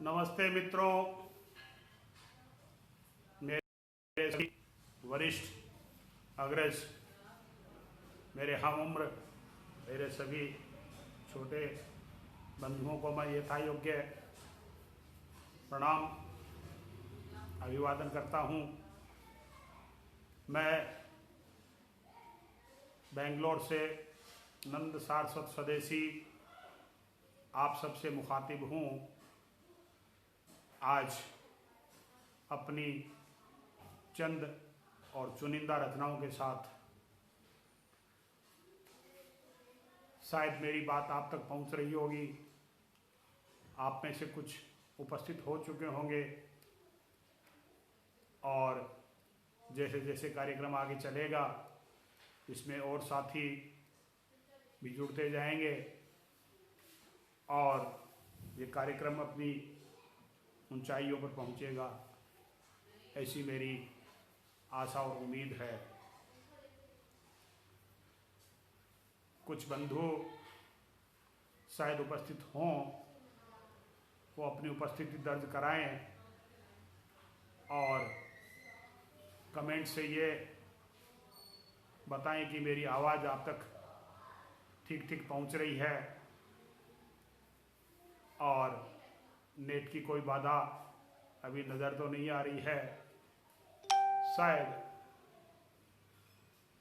नमस्ते मित्रों, मेरे सभी वरिष्ठ अग्रज, मेरे हम उम्र, मेरे सभी छोटे बंधुओं को मैं यथायोग्य प्रणाम अभिवादन करता हूँ। मैं बेंगलोर से नंद सारस्वत स्वदेशी आप सबसे मुखातिब हूँ। आज अपनी चंद और चुनिंदा रचनाओं के साथ शायद मेरी बात आप तक पहुंच रही होगी। आप में से कुछ उपस्थित हो चुके होंगे और जैसे जैसे कार्यक्रम आगे चलेगा इसमें और साथी भी जुड़ते जाएंगे और ये कार्यक्रम अपनी ऊंचाइयों पर पहुंचेगा, ऐसी मेरी आशा और उम्मीद है। कुछ बंधु शायद उपस्थित हों, वो अपनी उपस्थिति दर्ज कराएं और कमेंट से ये बताएं कि मेरी आवाज़ आप तक ठीक ठीक पहुंच रही है और नेट की कोई बाधा अभी नज़र तो नहीं आ रही है।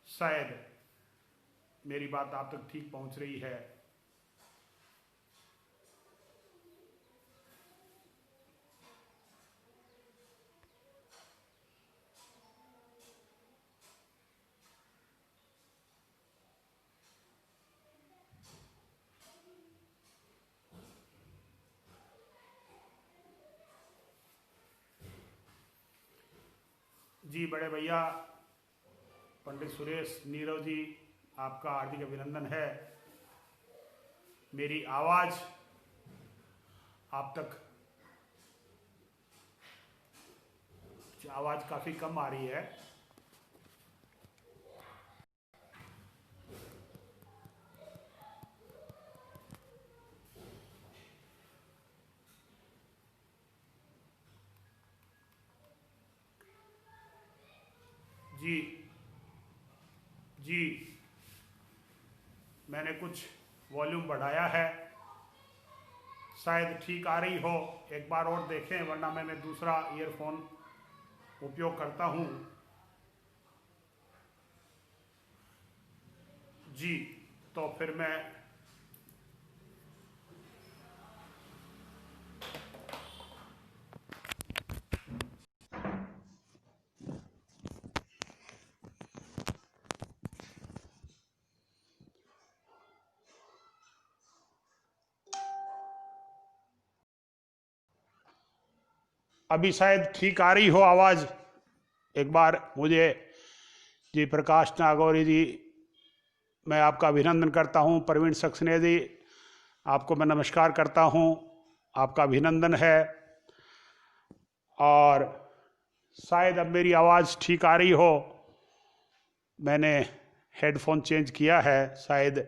शायद मेरी बात आप तक ठीक पहुंच रही है। जी बड़े भैया पंडित सुरेश नीरव जी, आपका हार्दिक अभिनंदन है। मेरी आवाज़ आप तक आवाज़ काफ़ी कम आ रही है। जी मैंने कुछ वॉल्यूम बढ़ाया है, शायद ठीक आ रही हो। एक बार और देखें, वरना मैं दूसरा ईयरफोन उपयोग करता हूँ। जी तो फिर मैं अभी शायद ठीक आ रही हो आवाज़। एक बार मुझे जी प्रकाश नागौरी जी, मैं आपका अभिनंदन करता हूँ। प्रवीण सक्सेना जी, आपको मैं नमस्कार करता हूँ, आपका अभिनंदन है। और शायद अब मेरी आवाज़ ठीक आ रही हो। मैंने हेडफोन चेंज किया है, शायद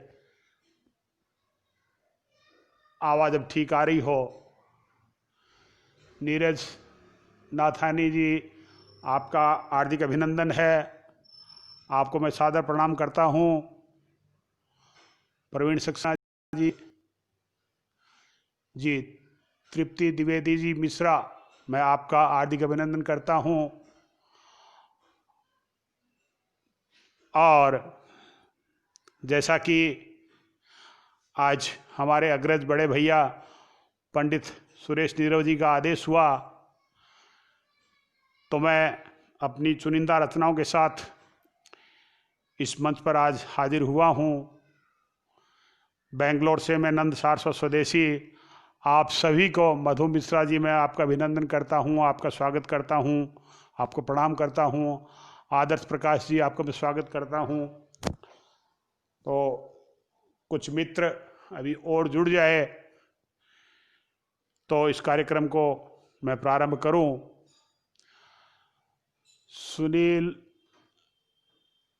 आवाज़ अब ठीक आ रही हो। नीरज नाथानी जी, आपका हार्दिक अभिनंदन है, आपको मैं सादर प्रणाम करता हूँ। प्रवीण सक्सेना जी, तृप्ति द्विवेदी जी मिश्रा, मैं आपका हार्दिक अभिनंदन करता हूँ। और जैसा कि आज हमारे अग्रज बड़े भैया पंडित सुरेश नीरव जी का आदेश हुआ, तो मैं अपनी चुनिंदा रचनाओं के साथ इस मंच पर आज हाजिर हुआ हूँ। बेंगलोर से मैं नंद सारस्वत स्वदेशी आप सभी को, मधु मिश्रा जी, मैं आपका अभिनंदन करता हूँ, आपका स्वागत करता हूँ, आपको प्रणाम करता हूँ। आदर्श प्रकाश जी, आपका मैं स्वागत करता हूँ। तो कुछ मित्र अभी और जुड़ जाए तो इस कार्यक्रम को मैं प्रारंभ करूं। सुनील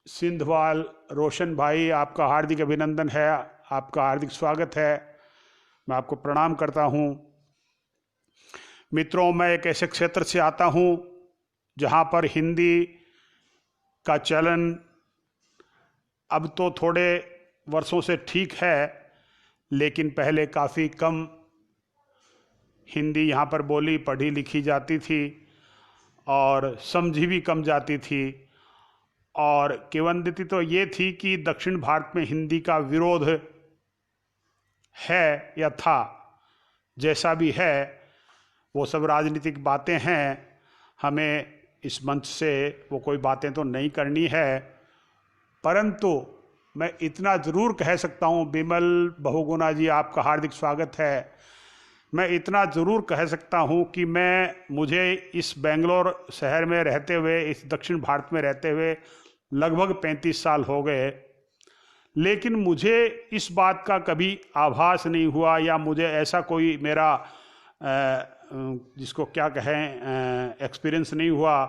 सिंधवाल, रोशन भाई, आपका हार्दिक अभिनंदन है, आपका हार्दिक स्वागत है, मैं आपको प्रणाम करता हूं। मित्रों, मैं एक ऐसे क्षेत्र से आता हूँ जहाँ पर हिंदी का चलन अब तो थोड़े वर्षों से ठीक है, लेकिन पहले काफ़ी कम हिंदी यहाँ पर बोली पढ़ी लिखी जाती थी और समझी भी कम जाती थी। और किंवदंती तो ये थी कि दक्षिण भारत में हिंदी का विरोध है या था, जैसा भी है वो सब राजनीतिक बातें हैं, हमें इस मंच से वो कोई बातें तो नहीं करनी है। परंतु मैं इतना ज़रूर कह सकता हूँ, बिमल बहुगुणा जी आपका हार्दिक स्वागत है। मैं इतना ज़रूर कह सकता हूँ कि मुझे इस बेंगलोर शहर में रहते हुए, इस दक्षिण भारत में रहते हुए लगभग 35 साल हो गए, लेकिन मुझे इस बात का कभी आभास नहीं हुआ या मुझे ऐसा कोई मेरा जिसको क्या कहें एक्सपीरियंस नहीं हुआ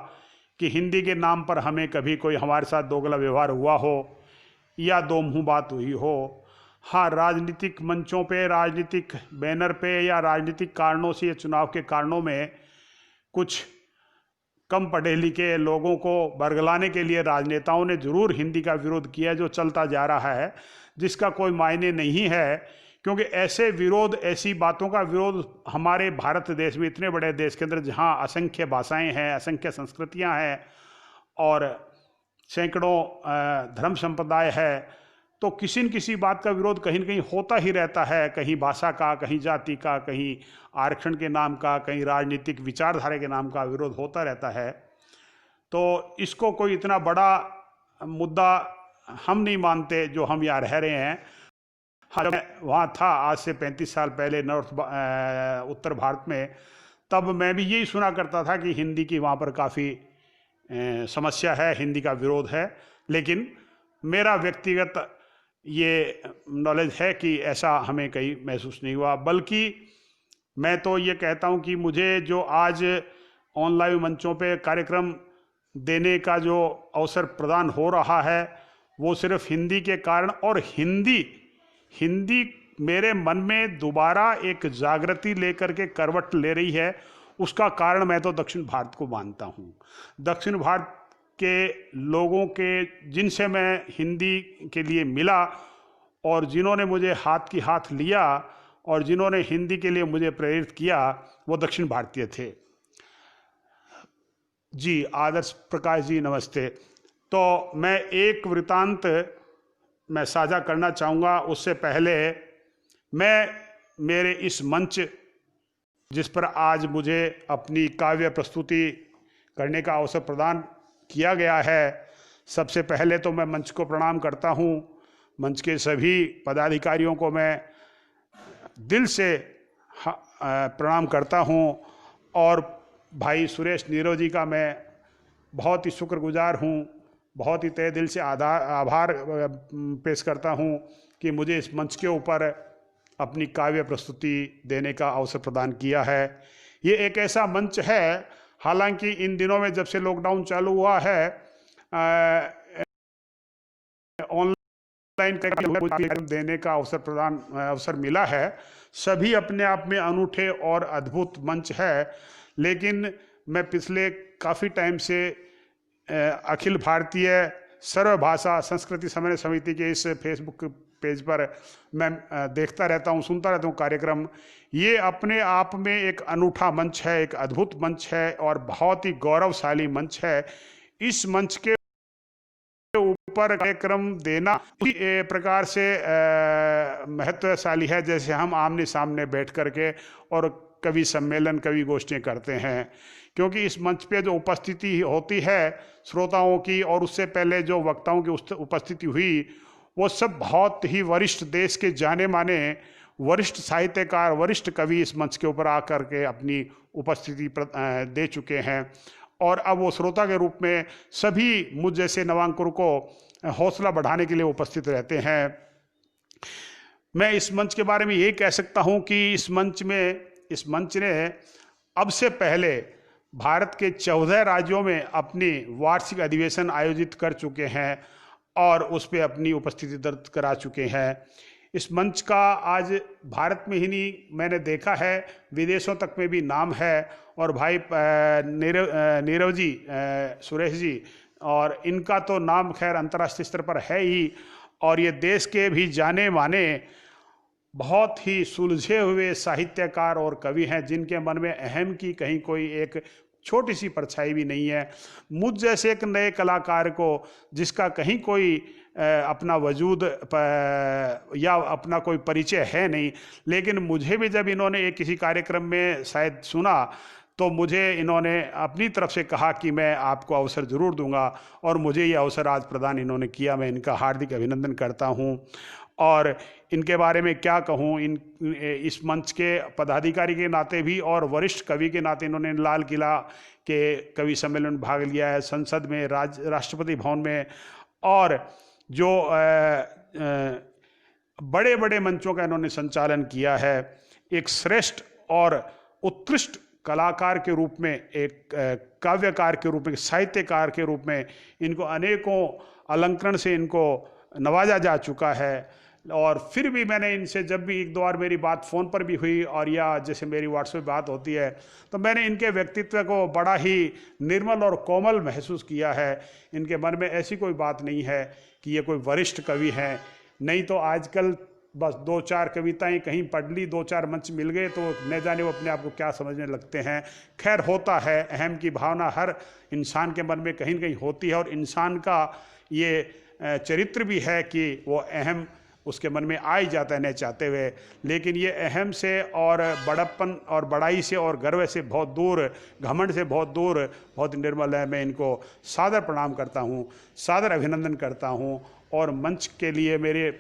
कि हिंदी के नाम पर हमें कभी कोई हमारे साथ दोगला व्यवहार हुआ हो या दो मुँह बात हुई हो। हाँ, राजनीतिक मंचों पे, राजनीतिक बैनर पे या राजनीतिक कारणों से या चुनाव के कारणों में कुछ कम पढ़े लिखे लोगों को बरगलाने के लिए राजनेताओं ने जरूर हिंदी का विरोध किया, जो चलता जा रहा है, जिसका कोई मायने नहीं है। क्योंकि ऐसे विरोध, ऐसी बातों का विरोध हमारे भारत देश में, इतने बड़े देश के अंदर जहाँ असंख्य भाषाएं हैं, असंख्य संस्कृतियाँ हैं और सैकड़ों धर्म संप्रदाय है, तो किसी न किसी बात का विरोध कहीं न कहीं होता ही रहता है। कहीं भाषा का, कहीं जाति का, कहीं आरक्षण के नाम का, कहीं राजनीतिक विचारधारा के नाम का विरोध होता रहता है। तो इसको कोई इतना बड़ा मुद्दा हम नहीं मानते जो हम यहाँ रह रहे हैं। हाँ, जब मैं वहाँ था आज से 35 साल पहले उत्तर भारत में, तब मैं भी यही सुना करता था कि हिंदी की वहाँ पर काफ़ी समस्या है, हिंदी का विरोध है। लेकिन मेरा व्यक्तिगत ये नॉलेज है कि ऐसा हमें कहीं महसूस नहीं हुआ। बल्कि मैं तो ये कहता हूँ कि मुझे जो आज ऑनलाइन मंचों पे कार्यक्रम देने का जो अवसर प्रदान हो रहा है, वो सिर्फ हिंदी के कारण, और हिंदी मेरे मन में दोबारा एक जागृति लेकर के करवट ले रही है। उसका कारण मैं तो दक्षिण भारत को मानता हूँ। दक्षिण भारत के लोगों के, जिनसे मैं हिंदी के लिए मिला और जिन्होंने मुझे हाथ की हाथ लिया और जिन्होंने हिंदी के लिए मुझे प्रेरित किया, वो दक्षिण भारतीय थे। जी, आदर्श प्रकाश जी नमस्ते। तो मैं एक वृतांत मैं साझा करना चाहूँगा। उससे पहले मेरे इस मंच जिस पर आज मुझे अपनी काव्य प्रस्तुति करने का अवसर प्रदान किया गया है, सबसे पहले तो मैं मंच को प्रणाम करता हूँ। मंच के सभी पदाधिकारियों को मैं दिल से प्रणाम करता हूँ और भाई सुरेश नीरव जी का मैं बहुत ही शुक्रगुजार हूँ, बहुत ही तहे दिल से आभार पेश करता हूँ कि मुझे इस मंच के ऊपर अपनी काव्य प्रस्तुति देने का अवसर प्रदान किया है। ये एक ऐसा मंच है, हालांकि इन दिनों में जब से लॉकडाउन चालू हुआ है, ऑनलाइन कार्यक्रम देने का अवसर मिला है। सभी अपने आप में अनूठे और अद्भुत मंच है। लेकिन मैं पिछले काफ़ी टाइम से अखिल भारतीय सर्वभाषा संस्कृति समन्वय समिति के इस फेसबुक पेज पर मैं देखता रहता हूँ, सुनता रहता हूँ कार्यक्रम। ये अपने आप में एक अनूठा मंच है, एक अद्भुत मंच है और बहुत ही गौरवशाली मंच है। इस मंच के ऊपर कार्यक्रम देना उसी प्रकार से महत्वशाली है जैसे हम आमने सामने बैठ करके और कवि सम्मेलन, कवि गोष्ठियाँ करते हैं। क्योंकि इस मंच पे जो उपस्थिति होती है श्रोताओं की, और उससे पहले जो वक्ताओं की उपस्थिति हुई, वो सब बहुत ही वरिष्ठ, देश के जाने माने वरिष्ठ साहित्यकार, वरिष्ठ कवि इस मंच के ऊपर आकर के अपनी उपस्थिति दे चुके हैं। और अब वो श्रोता के रूप में सभी मुझ जैसे नवांकुर को हौसला बढ़ाने के लिए उपस्थित रहते हैं। मैं इस मंच के बारे में यही कह सकता हूँ कि इस मंच ने अब से पहले भारत के 14 राज्यों में अपनी वार्षिक अधिवेशन आयोजित कर चुके हैं और उस पर अपनी उपस्थिति दर्ज करा चुके हैं। इस मंच का आज भारत में ही नहीं, मैंने देखा है विदेशों तक में भी नाम है। और भाई नीरव जी, सुरेश जी, और इनका तो नाम खैर अंतर्राष्ट्रीय स्तर पर है ही। और ये देश के भी जाने माने बहुत ही सुलझे हुए साहित्यकार और कवि हैं, जिनके मन में अहम की कहीं कोई एक छोटी सी परछाई भी नहीं है। मुझ जैसे एक नए कलाकार को, जिसका कहीं कोई अपना वजूद या अपना कोई परिचय है नहीं, लेकिन मुझे भी जब इन्होंने एक किसी कार्यक्रम में शायद सुना, तो मुझे इन्होंने अपनी तरफ से कहा कि मैं आपको अवसर ज़रूर दूंगा, और मुझे ये अवसर आज प्रदान इन्होंने किया। मैं इनका हार्दिक अभिनंदन करता हूँ। और इनके बारे में क्या कहूँ, इस मंच के पदाधिकारी के नाते भी और वरिष्ठ कवि के नाते इन्होंने लाल किला के कवि सम्मेलन में भाग लिया है, संसद में, राष्ट्रपति भवन में, और जो बड़े बड़े मंचों का इन्होंने संचालन किया है। एक श्रेष्ठ और उत्कृष्ट कलाकार के रूप में, एक काव्यकार के रूप में, साहित्यकार के रूप में इनको अनेकों अलंकरण से इनको नवाजा जा चुका है। और फिर भी मैंने इनसे जब भी एक दो बार मेरी बात फ़ोन पर भी हुई, और या जैसे मेरी व्हाट्सएप बात होती है, तो मैंने इनके व्यक्तित्व को बड़ा ही निर्मल और कोमल महसूस किया है। इनके मन में ऐसी कोई बात नहीं है कि ये कोई वरिष्ठ कवि हैं। नहीं तो आजकल बस दो चार कविताएं कहीं पढ़ ली, दो चार मंच मिल गए, तो न जाने वो अपने आप को क्या समझने लगते हैं। खैर, होता है, अहम की भावना हर इंसान के मन में कहीं न कहीं होती है, और इंसान का ये चरित्र भी है कि वो अहम उसके मन में आ ही जाता है न चाहते हुए। लेकिन ये अहम से और बड़प्पन और बड़ाई से और गर्व से बहुत दूर, घमंड से बहुत दूर, बहुत निर्मल है। मैं इनको सादर प्रणाम करता हूँ, सादर अभिनंदन करता हूँ। और मंच के लिए मेरे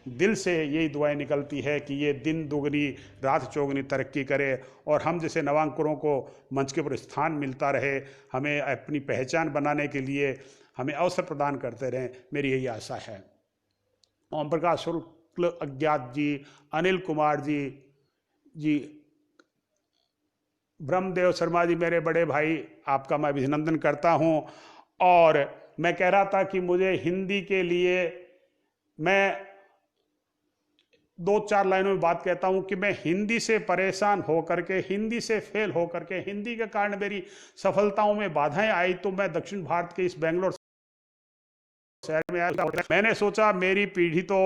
दिल से यही दुआएं निकलती है कि ये दिन दुगनी रात चौगनी तरक्की करे, और हम जैसे नवांकुरों को मंच के ऊपर स्थान मिलता रहे, हमें अपनी पहचान बनाने के लिए हमें अवसर प्रदान करते रहें, मेरी यही आशा है। ओम प्रकाश शुक्ल अज्ञात जी, अनिल कुमार जी, ब्रह्मदेव शर्मा जी, मेरे बड़े भाई, आपका मैं अभिनंदन करता हूं। और मैं कह रहा था कि मुझे हिंदी के लिए, मैं दो चार लाइनों में बात कहता हूं कि मैं हिंदी से परेशान होकर के, हिंदी से फेल होकर के, हिंदी के कारण मेरी सफलताओं में बाधाएं आई, तो मैं दक्षिण भारत के इस बेंगलोर शहर में आया। मैंने सोचा मेरी पीढ़ी तो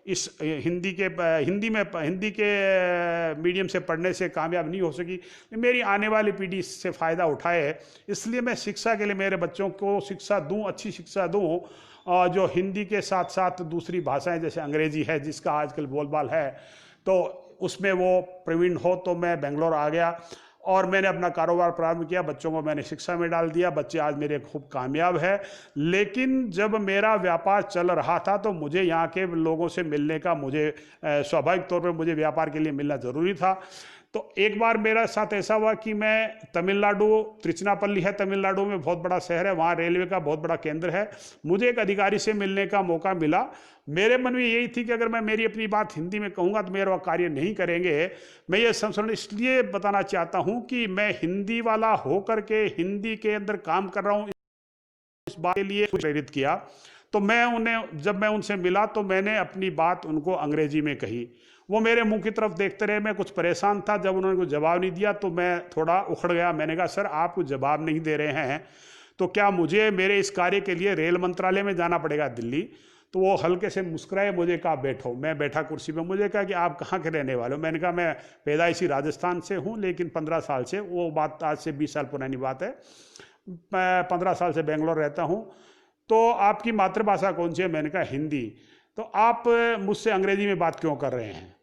इस हिंदी के मीडियम से पढ़ने से कामयाब नहीं हो सकी, मेरी आने वाली पीढ़ी इससे फ़ायदा उठाए, इसलिए मैं शिक्षा के लिए मेरे बच्चों को शिक्षा दूं, अच्छी शिक्षा दूं, जो हिंदी के साथ साथ दूसरी भाषाएं जैसे अंग्रेजी है, जिसका आजकल बोलबाल है, तो उसमें वो प्रवीण हो। तो मैं बेंगलोर आ गया और मैंने अपना कारोबार प्रारंभ किया, बच्चों को मैंने शिक्षा में डाल दिया, बच्चे आज मेरे खूब कामयाब है। लेकिन जब मेरा व्यापार चल रहा था, तो मुझे यहाँ के लोगों से मिलने का, मुझे स्वाभाविक तौर पर मुझे व्यापार के लिए मिलना ज़रूरी था। तो एक बार मेरा साथ ऐसा हुआ कि मैं तमिलनाडु, त्रिचनापल्ली है तमिलनाडु में, बहुत बड़ा शहर है, वहाँ रेलवे का बहुत बड़ा केंद्र है, मुझे एक अधिकारी से मिलने का मौका मिला। मेरे मन में यही थी कि अगर मैं मेरी अपनी बात हिंदी में कहूँगा तो मेरा कार्य नहीं करेंगे। मैं ये संस्मरण इसलिए बताना चाहता हूँ कि मैं हिंदी वाला होकर के हिंदी के अंदर काम कर रहा हूँ, इस बात के लिए प्रेरित किया। तो जब मैं उनसे मिला तो मैंने अपनी बात उनको अंग्रेजी में कही। वो मेरे मुंह की तरफ देखते रहे, मैं कुछ परेशान था। जब उन्होंने कुछ जवाब नहीं दिया तो मैं थोड़ा उखड़ गया। मैंने कहा, सर आप कुछ जवाब नहीं दे रहे हैं तो क्या मुझे मेरे इस कार्य के लिए रेल मंत्रालय में जाना पड़ेगा दिल्ली? तो वो हल्के से मुस्कुराए, मुझे कहा बैठो। मैं बैठा कुर्सी पे। मुझे कहा कि आप कहाँ के रहने वाले हो? मैंने कहा मैं पैदाइशी राजस्थान से हूँ, लेकिन 15 साल से, वो बात आज से 20 साल पुरानी बात है, मैं 15 साल से बेंगलोर रहता हूँ। तो आपकी मातृभाषा कौन सी है? मैंने कहा हिंदी। तो आप मुझसे अंग्रेजी में बात क्यों कर रहे हैं?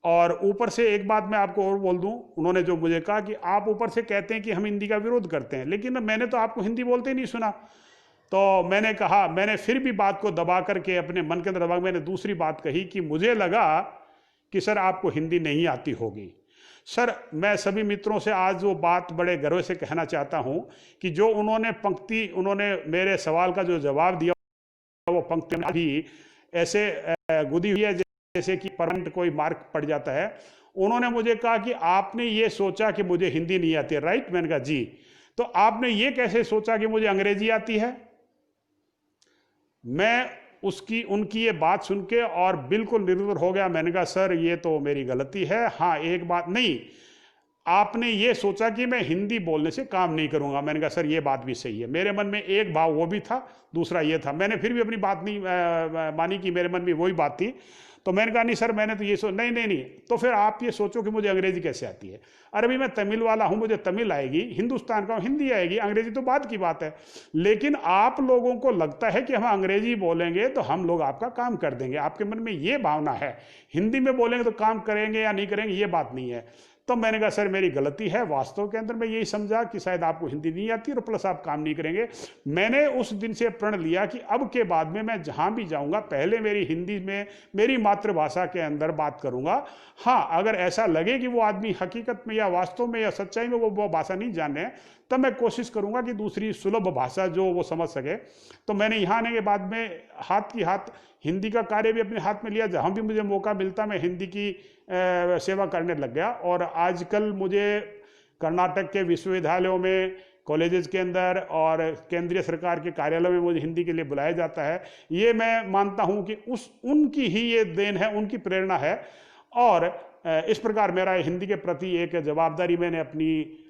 और ऊपर से एक बात मैं आपको और बोल दूं, उन्होंने जो मुझे कहा कि आप ऊपर से कहते हैं कि हम हिंदी का विरोध करते हैं, लेकिन मैंने तो आपको हिंदी बोलते ही नहीं सुना। तो मैंने कहा, मैंने फिर भी बात को दबा करके, अपने मन के अंदर दबा, मैंने दूसरी बात कही कि मुझे लगा कि सर आपको हिंदी नहीं आती होगी। सर, मैं सभी मित्रों से आज वो बात बड़े गर्व से कहना चाहता हूं कि जो उन्होंने मेरे सवाल का जो जवाब दिया, वो पंक्ति भी ऐसे गुदी हुई है जैसे कि परमानेंट कोई मार्क पड़ जाता है। उन्होंने मुझे कहा कि आपने ये सोचा कि मुझे हिंदी नहीं आती है, राइट? मैंने कहा जी। तो आपने ये कैसे सोचा कि मुझे अंग्रेजी आती है? मैं उसकी उनकी ये बात सुन के और बिल्कुल निर्भर हो गया। मैंने कहा सर ये तो मेरी गलती है। हाँ एक बात, नहीं आपने ये सोचा कि मैं हिंदी बोलने से काम नहीं करूंगा। मैंने कहा सर ये बात भी सही है। मेरे मन में एक भाव वो भी था, दूसरा ये था। मैंने फिर भी अपनी बात नहीं मानी कि मेरे मन में वही बात थी। तो मैंने कहा नहीं सर मैंने तो ये नहीं नहीं नहीं, तो फिर आप ये सोचो कि मुझे अंग्रेजी कैसे आती है। अरे भाई मैं तमिल वाला हूँ, मुझे तमिल आएगी, हिंदुस्तान का हिंदी आएगी, अंग्रेजी तो बात की बात है। लेकिन आप लोगों को लगता है कि हम अंग्रेजी बोलेंगे तो हम लोग आपका काम कर देंगे, आपके मन में ये भावना है। हिंदी में बोलेंगे तो काम करेंगे या नहीं करेंगे ये बात नहीं है। तो मैंने कहा सर मेरी गलती है, वास्तव के अंदर मैं यही समझा कि शायद आपको हिंदी नहीं आती और प्लस आप काम नहीं करेंगे। मैंने उस दिन से प्रण लिया कि अब के बाद में मैं जहां भी जाऊंगा पहले मेरी हिंदी में, मेरी मातृभाषा के अंदर बात करूंगा। हाँ अगर ऐसा लगे कि वो आदमी हकीकत में या वास्तव में या सच्चाई में वो भाषा नहीं जाने, तब मैं कोशिश करूंगा कि दूसरी सुलभ भाषा जो वो समझ सके। तो मैंने यहाँ आने के बाद में हाथ की हाथ हिंदी का कार्य भी अपने हाथ में लिया। जहाँ भी मुझे मौका मिलता मैं हिंदी की सेवा करने लग गया। और आजकल मुझे कर्नाटक के विश्वविद्यालयों में, कॉलेजेस के अंदर और केंद्रीय सरकार के कार्यालय में मुझे हिंदी के लिए बुलाया जाता है। ये मैं मानता हूँ कि उनकी ही ये देन है, उनकी प्रेरणा है। और इस प्रकार मेरा हिंदी के प्रति एक जवाबदारी मैंने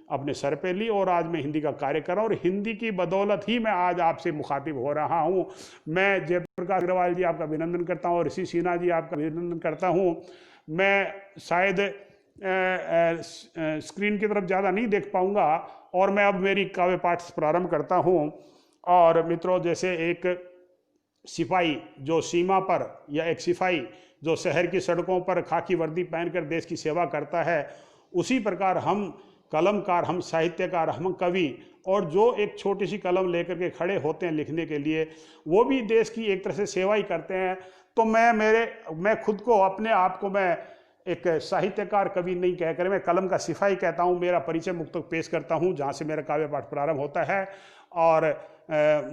अपने सर पे ली और आज मैं हिंदी का कार्य कर रहा हूँ। और हिंदी की बदौलत ही मैं आज आपसे मुखातिब हो रहा हूँ। मैं जयप्रकाश अग्रवाल जी आपका अभिनंदन करता हूँ और ऋषि सिन्हा जी आपका अभिनंदन करता हूँ। मैं शायद स्क्रीन की तरफ ज़्यादा नहीं देख पाऊँगा और मैं अब मेरी काव्य पाठ प्रारंभ करता हूँ। और मित्रों जैसे एक सिपाही जो सीमा पर, या एक सिपाही जो शहर की सड़कों पर खाकी वर्दी पहनकर देश की सेवा करता है, उसी प्रकार हम कलमकार, हम साहित्यकार, हम कवि, और जो एक छोटी सी कलम लेकर के खड़े होते हैं लिखने के लिए, वो भी देश की एक तरह से सेवा ही करते हैं। तो मैं खुद को, अपने आप को मैं एक साहित्यकार कवि नहीं कहकर मैं कलम का सिपाही कहता हूँ। मेरा परिचय मुक्तक पेश करता हूँ जहाँ से मेरा काव्य पाठ प्रारंभ होता है। और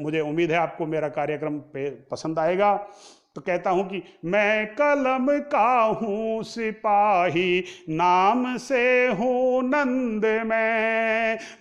मुझे उम्मीद है आपको मेरा कार्यक्रम पसंद आएगा। तो कहता हूं कि मैं कलम का हूँ सिपाही, नाम से हूँ नंद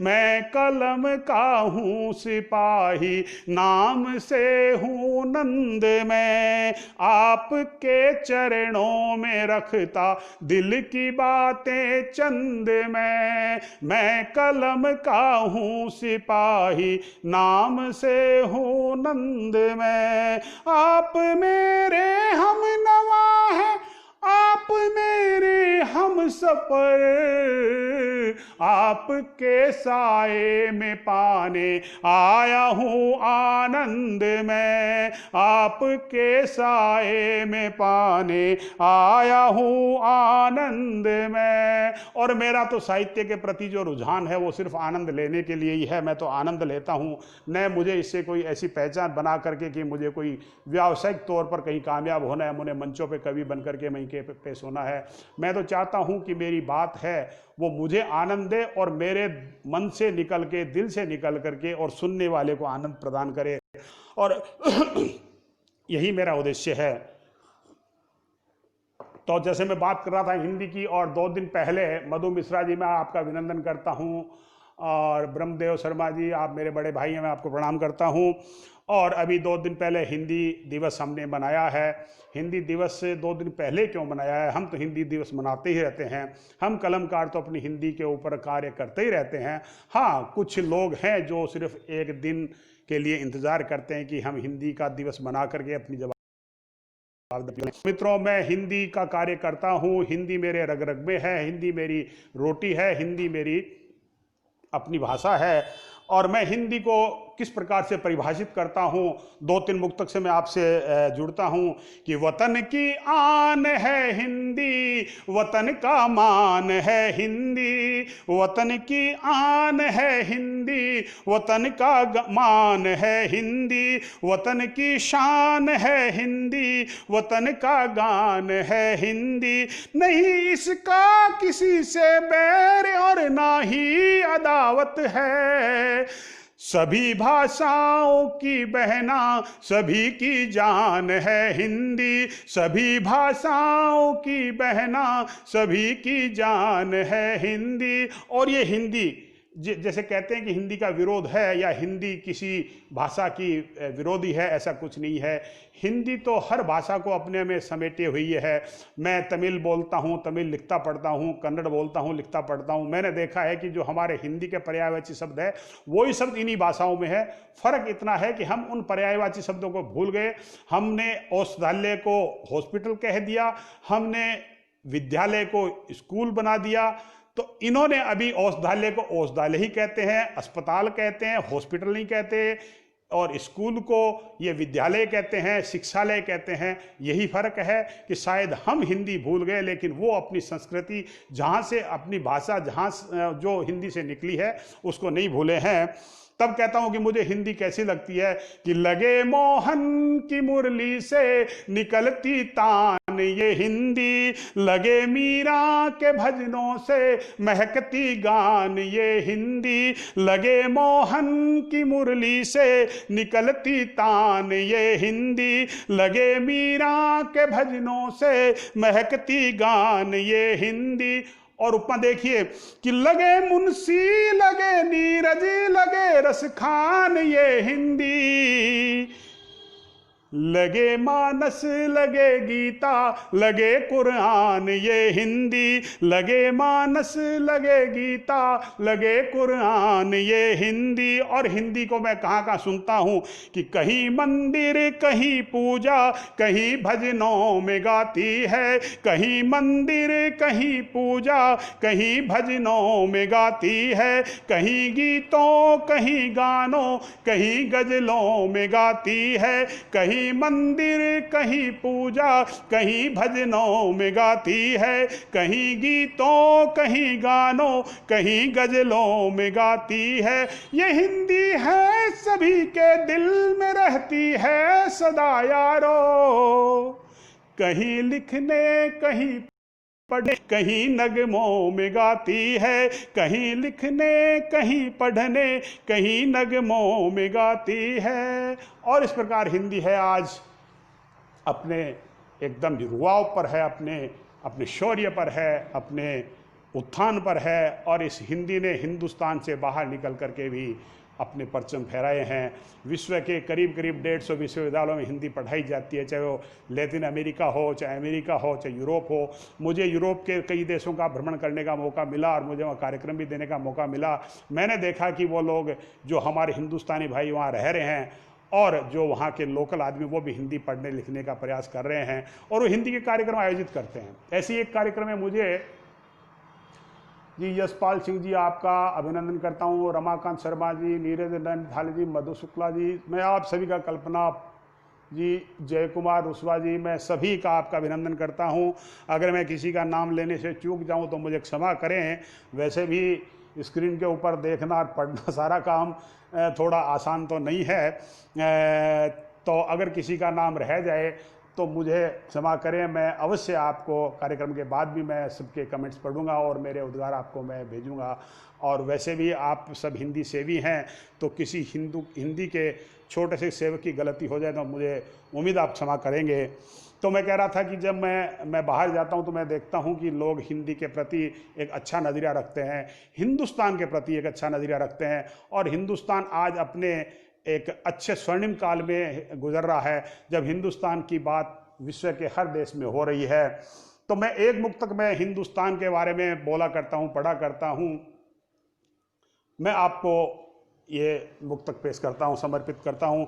मैं कलम का हूँ सिपाही, नाम से हूँ नंद मैं। आपके चरणों में रखता दिल की बातें चंद मैं कलम का हूँ सिपाही, नाम से हूँ नंद मैं। आप मेरे हम नवा है, आप मेरे हम सफर, आपके साए में पाने आया हूँ आनंद मैं, आपके साए में पाने आया हूँ आनंद मैं। और मेरा तो साहित्य के प्रति जो रुझान है वो सिर्फ आनंद लेने के लिए ही है। मैं तो आनंद लेता हूँ, न मुझे इससे कोई ऐसी पहचान बना करके कि मुझे कोई व्यावसायिक तौर पर कहीं कामयाब होना है, मुझे मंचों पे कवि बन करके वहीं के पेश होना है। मैं तो चाहता हूँ कि मेरी बात है वो मुझे आनंद दे और मेरे मन से निकल के, दिल से निकल करके और सुनने वाले को आनंद प्रदान करे। और यही मेरा उद्देश्य है। तो जैसे मैं बात कर रहा था हिंदी की, और 2 दिन पहले मधु मिश्रा जी मैं आपका अभिनंदन करता हूँ, और ब्रह्मदेव शर्मा जी आप मेरे बड़े भाई हैं, मैं आपको प्रणाम करता हूँ। और अभी 2 दिन पहले हिंदी दिवस हमने मनाया है। हिंदी दिवस से 2 दिन पहले क्यों मनाया है? हम तो हिंदी दिवस मनाते ही रहते हैं। हम कलमकार तो अपनी हिंदी के ऊपर कार्य करते ही रहते हैं। हाँ कुछ लोग हैं जो सिर्फ एक दिन के लिए इंतज़ार करते हैं कि हम हिंदी का दिवस मना करके अपनी जवाब। मित्रों मैं हिंदी का कार्य करता हूँ, हिंदी मेरे रग रग में है, हिंदी मेरी रोटी है, हिंदी मेरी अपनी भाषा है। और मैं हिंदी को किस प्रकार से परिभाषित करता हूँ, 2-3 मुक्तक से मैं आपसे जुड़ता हूँ कि वतन की आन है हिंदी, वतन का मान है हिंदी, वतन की आन है हिंदी, वतन का मान है हिंदी, वतन की शान है हिंदी, वतन का गान है हिंदी। नहीं इसका किसी से बैर और ना ही अदावत है, सभी भाषाओं की बहना सभी की जान है हिंदी, सभी भाषाओं की बहना सभी की जान है हिंदी। और ये हिंदी जैसे कहते हैं कि हिंदी का विरोध है या हिंदी किसी भाषा की विरोधी है, ऐसा कुछ नहीं है। हिंदी तो हर भाषा को अपने में समेटे हुई है। मैं तमिल बोलता हूँ, तमिल लिखता पढ़ता हूँ, कन्नड़ बोलता हूँ, लिखता पढ़ता हूँ। मैंने देखा है कि जो हमारे हिंदी के पर्यायवाची शब्द है वही शब्द इन्हीं भाषाओं में है। फर्क इतना है कि हम उन पर्यायवाची शब्दों को भूल गए। हमने औषधालय को हॉस्पिटल कह दिया, हमने विद्यालय को स्कूल बना दिया। तो इन्होंने अभी औषधालय को औषधालय ही कहते हैं, अस्पताल कहते हैं, हॉस्पिटल नहीं कहते, और स्कूल को ये विद्यालय कहते हैं, शिक्षालय कहते हैं। यही फर्क है कि शायद हम हिंदी भूल गए, लेकिन वो अपनी संस्कृति जहाँ से, अपनी भाषा जहाँ जो हिंदी से निकली है उसको नहीं भूले हैं। तब कहता हूं कि मुझे हिंदी कैसी लगती है कि लगे मोहन की मुरली से निकलती तान ये हिंदी, लगे मीरा के भजनों से महकती गान ये हिंदी, लगे मोहन की मुरली से निकलती तान ये हिंदी, लगे मीरा के भजनों से महकती गान ये हिंदी। और उपमा देखिए कि लगे मुंशी, लगे नीरज, लगे रसखान ये हिंदी, लगे मानस, लगे गीता, लगे कुरान ये हिंदी, लगे मानस, लगे गीता, लगे कुरान ये हिंदी। और हिंदी को मैं कहाँ कहाँ सुनता हूँ कि कहीं मंदिर, कहीं पूजा, कहीं भजनों में गाती है, कहीं मंदिर, कहीं पूजा, कहीं भजनों में गाती है, कहीं गीतों, कहीं गानों, कहीं गजलों में गाती है, कहीं मंदिर, कहीं पूजा, कहीं भजनों में गाती है, कहीं गीतों, कहीं गानों, कहीं गजलों में गाती है। ये हिंदी है सभी के दिल में रहती है सदा यारो, कहीं लिखने, कहीं पढ़ने, कहीं नगमों में गाती है, कहीं लिखने, कहीं पढ़ने, कहीं नगमों में गाती है। और इस प्रकार हिंदी है आज अपने एकदम रुआव पर है, अपने शौर्य पर है, अपने उत्थान पर है। और इस हिंदी ने हिंदुस्तान से बाहर निकल करके भी अपने परचम फहराए हैं। विश्व के करीब करीब 150 विश्वविद्यालयों में हिंदी पढ़ाई जाती है, चाहे वो लैटिन अमेरिका हो, चाहे अमेरिका हो, चाहे यूरोप हो। मुझे यूरोप के कई देशों का भ्रमण करने का मौका मिला और मुझे वहाँ कार्यक्रम भी देने का मौका मिला। मैंने देखा कि वो लोग जो हमारे हिंदुस्तानी भाई वहाँ रह रहे हैं और जो वहाँ के लोकल आदमी, वो भी हिंदी पढ़ने लिखने का प्रयास कर रहे हैं और वो हिंदी के कार्यक्रम आयोजित करते हैं। ऐसी एक कार्यक्रम है, मुझे जी यशपाल सिंह जी आपका अभिनंदन करता हूँ, रमाकांत शर्मा जी, नीरज नंद जी, मधु शुक्ला जी, मैं आप सभी का, कल्पना जी, जय कुमार रुस्वा जी, मैं सभी का आपका अभिनंदन करता हूँ। अगर मैं किसी का नाम लेने से चूक जाऊँ तो मुझे क्षमा करें। वैसे भी स्क्रीन के ऊपर देखना और पढ़ना सारा काम थोड़ा आसान तो नहीं है, तो अगर किसी का नाम रह जाए तो मुझे क्षमा करें। मैं अवश्य आपको कार्यक्रम के बाद भी मैं सबके कमेंट्स पढ़ूंगा और मेरे उद्गार आपको मैं भेजूंगा। और वैसे भी आप सब हिंदी सेवी हैं, तो किसी हिंदी के छोटे से सेवक की गलती हो जाए तो मुझे उम्मीद आप क्षमा करेंगे। तो मैं कह रहा था कि जब मैं बाहर जाता हूं तो मैं देखता हूं कि लोग हिंदी के प्रति एक अच्छा नज़रिया रखते हैं, हिंदुस्तान के प्रति एक अच्छा नज़रिया रखते हैं। और हिंदुस्तान आज अपने एक अच्छे स्वर्णिम काल में गुजर रहा है, जब हिंदुस्तान की बात विश्व के हर देश में हो रही है। तो मैं एक मुक्तक में हिंदुस्तान के बारे में बोला करता हूँ, पढ़ा करता हूँ। मैं आपको ये मुक्तक पेश करता हूँ, समर्पित करता हूँ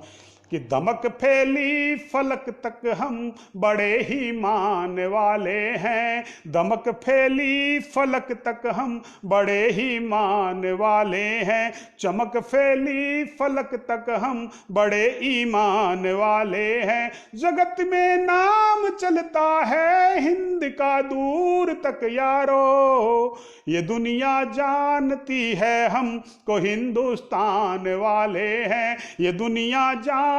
कि दमक फैली फलक तक हम बड़े ही मान वाले हैं, दमक फैली फलक तक हम बड़े ही मान वाले हैं, चमक फैली फलक तक हम बड़े ईमान वाले हैं। जगत में नाम चलता है हिंद का दूर तक यारो, ये दुनिया जानती है हम को हिंदुस्तान वाले हैं, ये दुनिया जानती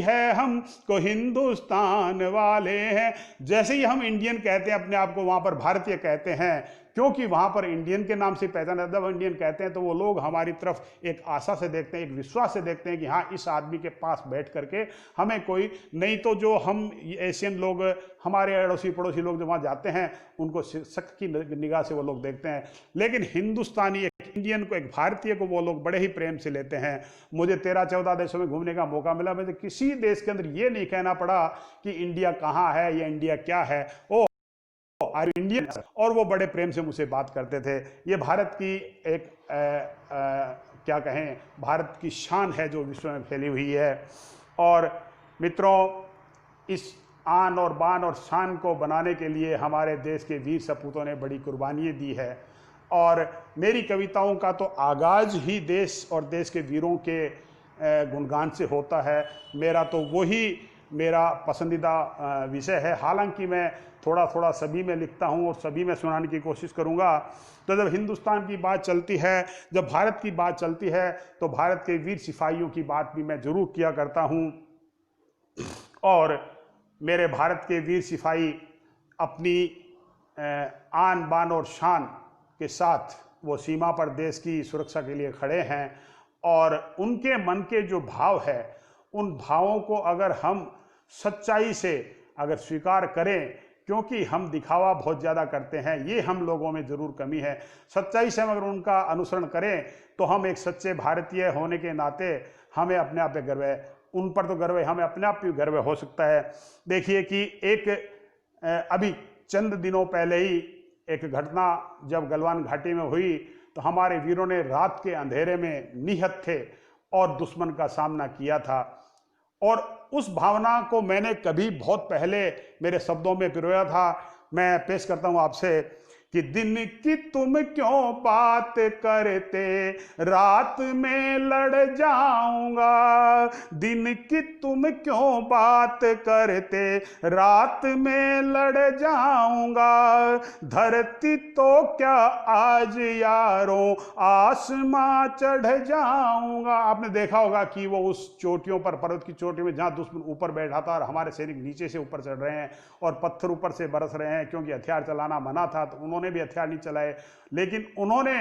है हम को हिंदुस्तान वाले हैं। जैसे ही हम इंडियन कहते हैं अपने आप को, वहाँ पर भारतीय कहते हैं, क्योंकि वहाँ पर इंडियन के नाम से पहचान है। जब इंडियन कहते हैं तो वो लोग हमारी तरफ एक आशा से देखते हैं, एक विश्वास से देखते हैं कि हाँ, इस आदमी के पास बैठ करके हमें कोई, नहीं तो जो हम एशियन लोग, हमारे अड़ोसी पड़ोसी लोग जो वहाँ जाते हैं उनको शक की निगाह से वो लोग देखते हैं। लेकिन हिंदुस्तानी एक इंडियन को, एक भारतीय को वो लोग बड़े ही प्रेम से लेते हैं। मुझे 13-14 देशों में घूमने का मौका मिला, मुझे किसी देश के अंदर ये नहीं कहना पड़ा कि इंडिया कहाँ है या इंडिया क्या है, ओ आर इंडियन, और वो बड़े प्रेम से मुझसे बात करते थे। ये भारत की एक क्या कहें, भारत की शान है जो विश्व में फैली हुई है। और मित्रों, इस आन और बान और शान को बनाने के लिए हमारे देश के वीर सपूतों ने बड़ी कुर्बानियाँ दी है। और मेरी कविताओं का तो आगाज ही देश और देश के वीरों के गुणगान से होता है। मेरा तो वही मेरा पसंदीदा विषय है। हालांकि मैं थोड़ा थोड़ा सभी में लिखता हूँ और सभी में सुनाने की कोशिश करूँगा। तो जब हिंदुस्तान की बात चलती है, जब भारत की बात चलती है, तो भारत के वीर सिपाहियों की बात भी मैं जरूर किया करता हूँ। और मेरे भारत के वीर सिपाही अपनी आन बान और शान के साथ वो सीमा पर देश की सुरक्षा के लिए खड़े हैं। और उनके मन के जो भाव है, उन भावों को अगर हम सच्चाई से अगर स्वीकार करें, क्योंकि हम दिखावा बहुत ज़्यादा करते हैं, ये हम लोगों में ज़रूर कमी है। सच्चाई से हम अगर उनका अनुसरण करें तो हम एक सच्चे भारतीय होने के नाते हमें अपने आप पे गर्व है। उन पर तो गर्व है, हमें अपने आप पे गर्व हो सकता है। देखिए कि एक अभी चंद दिनों पहले ही एक घटना जब गलवान घाटी में हुई, तो हमारे वीरों ने रात के अंधेरे में निहत थे और दुश्मन का सामना किया था। और उस भावना को मैंने कभी बहुत पहले मेरे शब्दों में पिरोया था। मैं पेश करता हूं आपसे कि दिन की तुम क्यों बात करते, रात में लड़ जाऊंगा। दिन की तुम क्यों बात करते, रात में लड़ जाऊंगा। धरती तो क्या आज यारों, आसमां चढ़ जाऊंगा। आपने देखा होगा कि वो उस चोटियों पर, पर्वत की चोटी में जहां दुश्मन ऊपर बैठा था और हमारे सैनिक नीचे से ऊपर चढ़ रहे हैं और पत्थर ऊपर से बरस रहे हैं, क्योंकि हथियार चलाना मना था, तो उन्होंने भी हथियार नहीं चलाए। लेकिन उन्होंने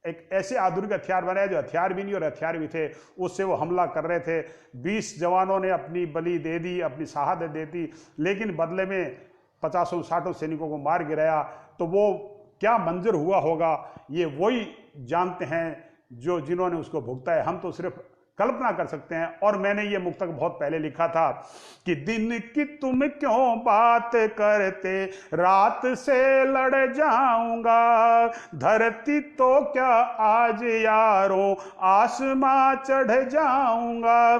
एक ऐसे आधुनिक हथियार बनाए जो हथियार भी नहीं और हथियार भी थे, उससे वो हमला कर रहे थे। 20 जवानों ने अपनी बलि दे दी, अपनी शहादत दे दी, लेकिन बदले में 50-60 सैनिकों को मार गिराया। तो वो क्या मंजर हुआ होगा, ये वही जानते हैं जो जिन्होंने उसको भुगता है। हम तो सिर्फ कल्पना कर सकते हैं। और मैंने ये मुक्तक बहुत पहले लिखा था कि दिन की तुम क्यों बात करते, रात से लड़ जाऊंगा। धरती तो क्या आज यारों, आसमां चढ़ जाऊंगा।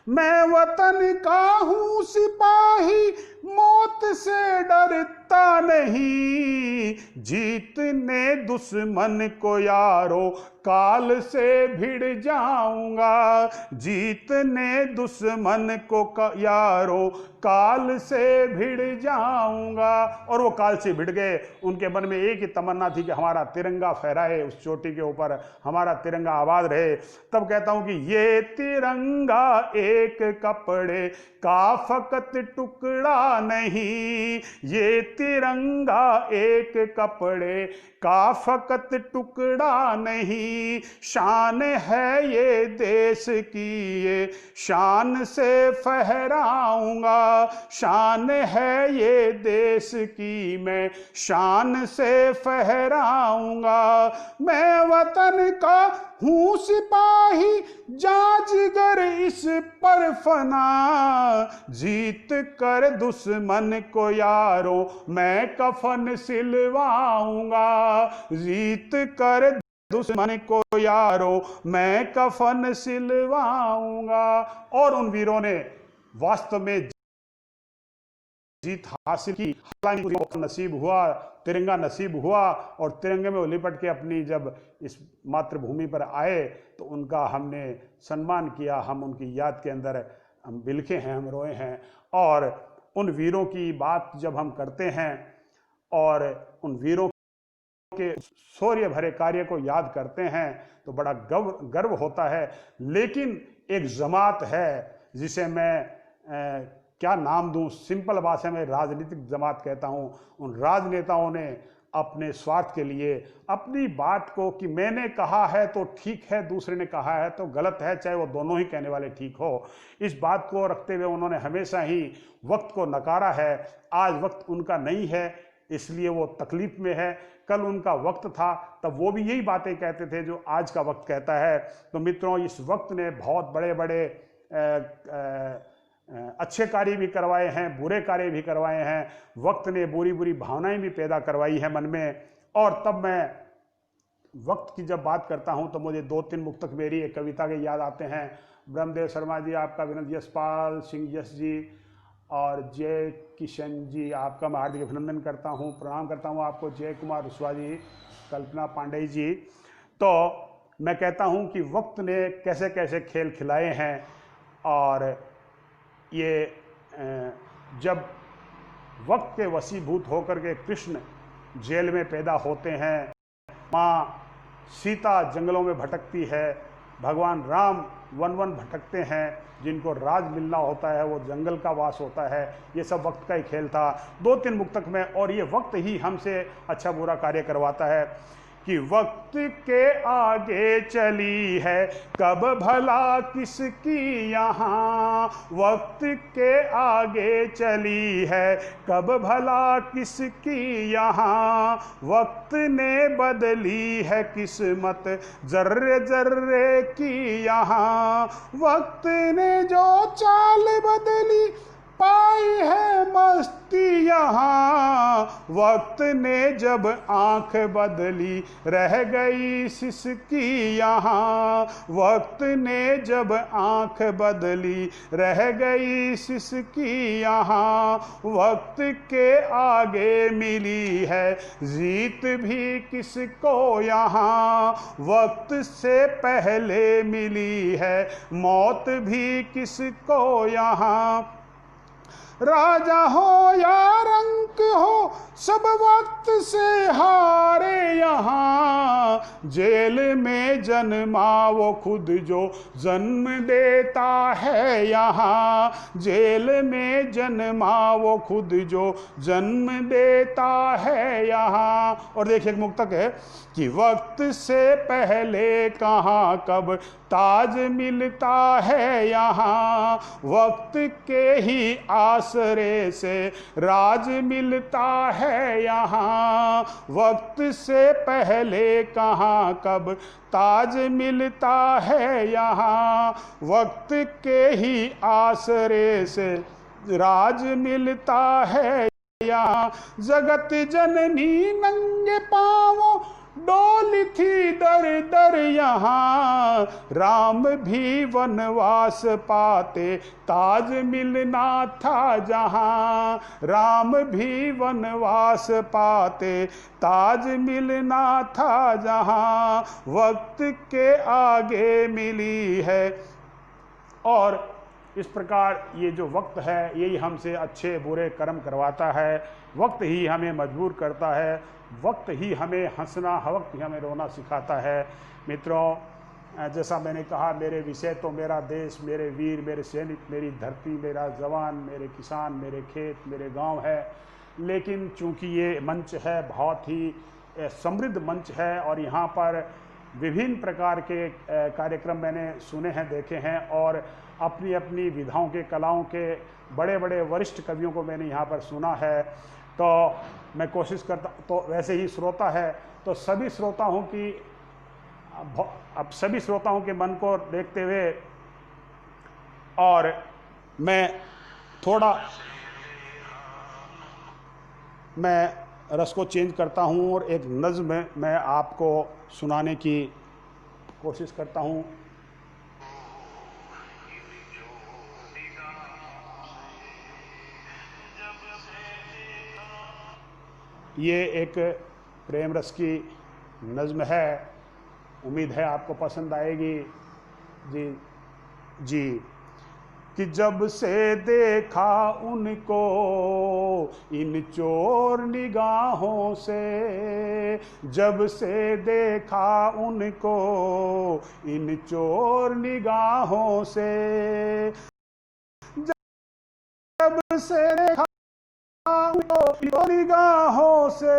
मैं वतन का हूं सिपाही, मौत से डरता नहीं। जीतने दुश्मन को यारो, काल से भिड़ जाऊंगा। जीतने दुश्मन को यारो, काल से भिड़ जाऊंगा। और वो काल से भिड़ गए। उनके मन में एक ही तमन्ना थी कि हमारा तिरंगा फहराए उस चोटी के ऊपर, हमारा तिरंगा आबाद रहे। तब कहता हूं कि ये तिरंगा एक कपड़े का फकत टुकड़ा नहीं। ये तिरंगा एक कपड़े का फकत टुकड़ा नहीं। शान है ये देश की, ये शान से फहराऊंगा। शान है ये देश की, मैं शान से फहराऊंगा। मैं वतन का हूं सिपाही, जाजिगर इस पर फना। जीत कर दुश्मन को यारों, मैं कफन सिलवाऊंगा। जीत कर दुश्मन को यारों, मैं कफन सिलवाऊंगा। और उन वीरों ने वास्तव में जीत हासिल की। हालांकि नसीब हुआ, तिरंगा नसीब हुआ, और तिरंगे में वो लिपट के अपनी जब इस मातृभूमि पर आए तो उनका हमने सम्मान किया। हम उनकी याद के अंदर हम बिलखे हैं, हम रोए हैं। और उन वीरों की बात जब हम करते हैं और उन वीरों के शौर्य भरे कार्य को याद करते हैं तो बड़ा गर्व होता है। लेकिन एक जमात है जिसे मैं क्या नाम दूं, सिंपल भाषा में राजनीतिक जमात कहता हूं। उन राजनेताओं ने अपने स्वार्थ के लिए अपनी बात को कि मैंने कहा है तो ठीक है, दूसरे ने कहा है तो गलत है, चाहे वो दोनों ही कहने वाले ठीक हो, इस बात को रखते हुए उन्होंने हमेशा ही वक्त को नकारा है। आज वक्त उनका नहीं है। इसलिए वो तकलीफ में है। कल उनका वक्त था तब वो भी यही बातें कहते थे जो आज का वक्त कहता है। तो मित्रों, इस वक्त ने बहुत बड़े बड़े अच्छे कार्य भी करवाए हैं, बुरे कार्य भी करवाए हैं। वक्त ने बुरी बुरी भावनाएं भी पैदा करवाई है मन में। और तब मैं वक्त की जब बात करता हूं तो मुझे 2-3 मुक्तक मेरी एक कविता के याद आते हैं। ब्रह्मदेव शर्मा जी आपका, विनोद यशपाल सिंह यश जी और जय किशन जी आपका मैं हार्दिक अभिनंदन करता हूं, प्रणाम करता हूं आपको। जय कुमार रुस्वा जी, कल्पना पांडे जी। तो मैं कहता हूं कि वक्त ने कैसे कैसे खेल खिलाए हैं। और ये जब वक्त के वशीभूत होकर के कृष्ण जेल में पैदा होते हैं, माँ सीता जंगलों में भटकती है, भगवान राम वन वन भटकते हैं, जिनको राज मिलना होता है वो जंगल का वास होता है। ये सब वक्त का ही खेल था। 2-3 मुक्तक में, और ये वक्त ही हमसे अच्छा बुरा कार्य करवाता है कि वक्त के आगे चली है कब भला किसकी यहाँ, वक्त के आगे चली है कब भला किसकी यहाँ, वक्त ने बदली है किस्मत जर्रे जर्रे की यहाँ, वक्त ने जो चाल बदली पाई है मस्ती यहाँ, वक्त ने जब आंख बदली रह गई सिसकी यहाँ, वक्त ने जब आंख बदली रह गई सिसकी यहाँ, वक्त के आगे मिली है जीत भी किसको यहाँ, वक्त से पहले मिली है मौत भी किसको यहाँ, राजा हो या रंक हो सब वक्त से हारे यहाँ, जेल में जन्मा वो खुद जो जन्म देता है यहाँ, जेल में जन्मा वो खुद जो जन्म देता है यहाँ। और देखिए एक मुक्तक है कि वक्त से पहले कहाँ कब ताज मिलता है यहाँ, वक्त के ही आसरे से राज मिलता है यहाँ, वक्त से पहले कहाँ कब ताज मिलता है यहाँ, वक्त के ही आसरे से राज मिलता है यहाँ, जगत जननी नंगे पांवों डोली थी दर दर यहाँ, राम भी वनवास पाते ताज मिलना था जहाँ, राम भी वनवास पाते ताज मिलना था जहाँ, वक्त के आगे मिली है। और इस प्रकार ये जो वक्त है यही हमसे अच्छे बुरे कर्म करवाता है, वक्त ही हमें मजबूर करता है, वक्त ही हमें हंसना, वक्त ही हमें रोना सिखाता है। मित्रों, जैसा मैंने कहा, मेरे विषय तो मेरा देश, मेरे वीर, मेरे सैनिक, मेरी धरती, मेरा जवान, मेरे किसान, मेरे खेत, मेरे गांव है। लेकिन चूंकि ये मंच है बहुत ही समृद्ध मंच है और यहाँ पर विभिन्न प्रकार के कार्यक्रम मैंने सुने हैं, देखे हैं, और अपनी अपनी विधाओं के, कलाओं के बड़े बड़े वरिष्ठ कवियों को मैंने यहाँ पर सुना है। तो मैं कोशिश करता, तो वैसे ही श्रोता है तो सभी श्रोताओं की, अब सभी श्रोताओं के मन को देखते हुए और मैं थोड़ा रस को चेंज करता हूँ और एक नज़्म मैं आपको सुनाने की कोशिश करता हूँ। ये एक प्रेम रस की नज़्म है, उम्मीद है आपको पसंद आएगी। जी कि जब से देखा उनको इन चोर निगाहों से, जब से देखा उनको इन चोर निगाहों से, जब से देखा निगाहों से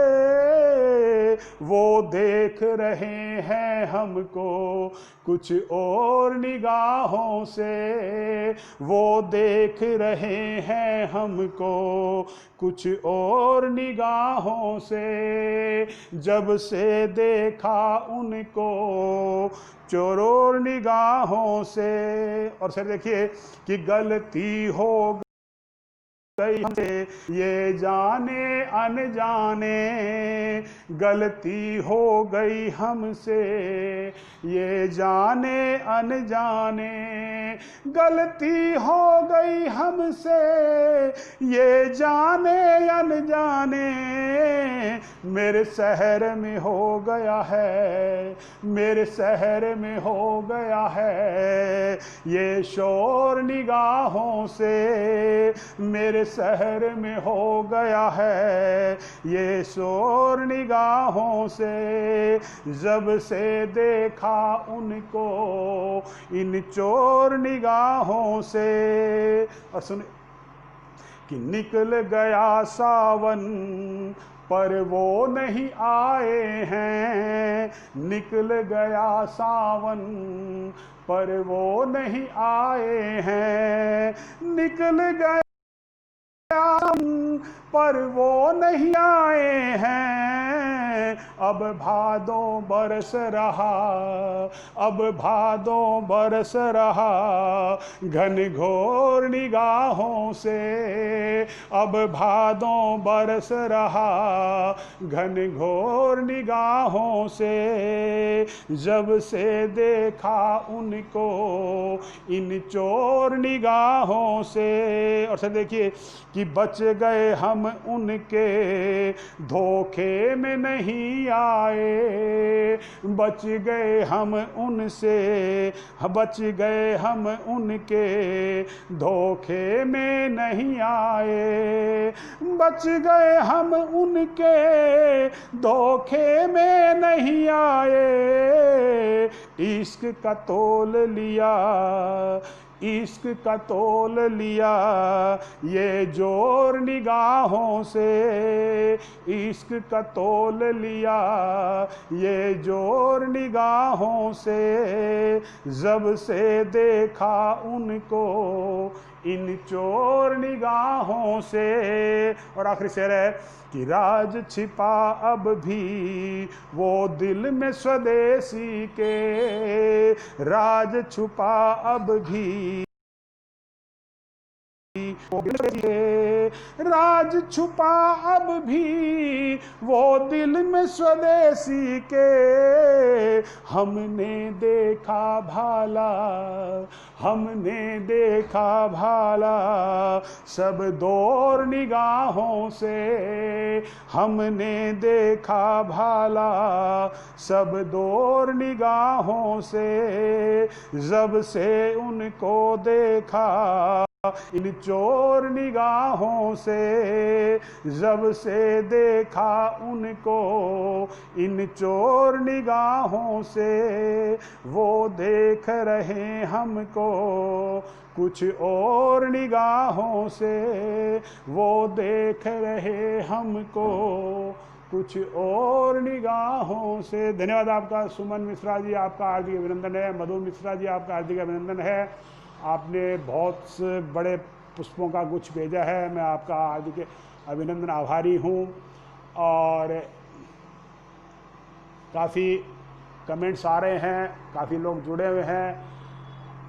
वो देख रहे हैं हमको, कुछ और निगाहों से वो देख रहे हैं हमको, कुछ और निगाहों से। जब से देखा उनको चोरों निगाहों से। और सर देखिए कि गलती हो गई हमसे ये जाने अनजाने, गलती हो गई हमसे ये जाने अनजाने, गलती हो गई हमसे ये जाने अनजाने। मेरे शहर में हो गया है, मेरे शहर में हो गया है ये शोर निगाहों से, मेरे शहर में हो गया है ये शोर निगाहों से। जब से देखा उनको इन चोर निगाहों से। और सुन कि निकल गया सावन पर वो नहीं आए हैं, निकल गया सावन पर वो नहीं आए हैं, निकल गया पर वो नहीं आए हैं। अब भादों बरस रहा, अब भादों बरस रहा घन घोर निगाहों से, अब भादों बरस रहा घन घोर निगाहों से। जब से देखा उनको इन चोर निगाहों से। और सर देखिए कि बच गए हम उनके धोखे में नहीं आए, बच गए हम उनसे, बच गए हम उनके धोखे में नहीं आए, बच गए हम उनके धोखे में नहीं आए। इश्क का तोल लिया, इश्क का तोल लिया ये जोर निगाहों से, इश्क का तोल लिया ये जोर निगाहों से। जब से देखा उनको इन चोर निगाहों से। और आखिरी शेर है कि राज छिपा अब भी वो दिल में स्वदेशी के, राज छुपा अब भी राज छुपा अब भी वो दिल में स्वदेशी के। हमने देखा भाला, हमने देखा भाला सब दौर निगाहों से, हमने देखा भाला सब दौर निगाहों से। जब से उनको देखा इन चोर निगाहों से, जब से देखा उनको इन चोर निगाहों से। वो देख रहे हमको कुछ और निगाहों से, वो देख रहे हमको कुछ और निगाहों से। धन्यवाद आपका सुमन मिश्रा जी, आपका हार्दिक अभिनंदन है। मधु मिश्रा जी, आपका हार्दिक अभिनंदन है। आपने बहुत से बड़े पुष्पों का गुच्छ भेजा है, मैं आपका हार्दिक अभिनंदन आभारी हूँ। और काफ़ी कमेंट्स आ रहे हैं, काफ़ी लोग जुड़े हुए हैं।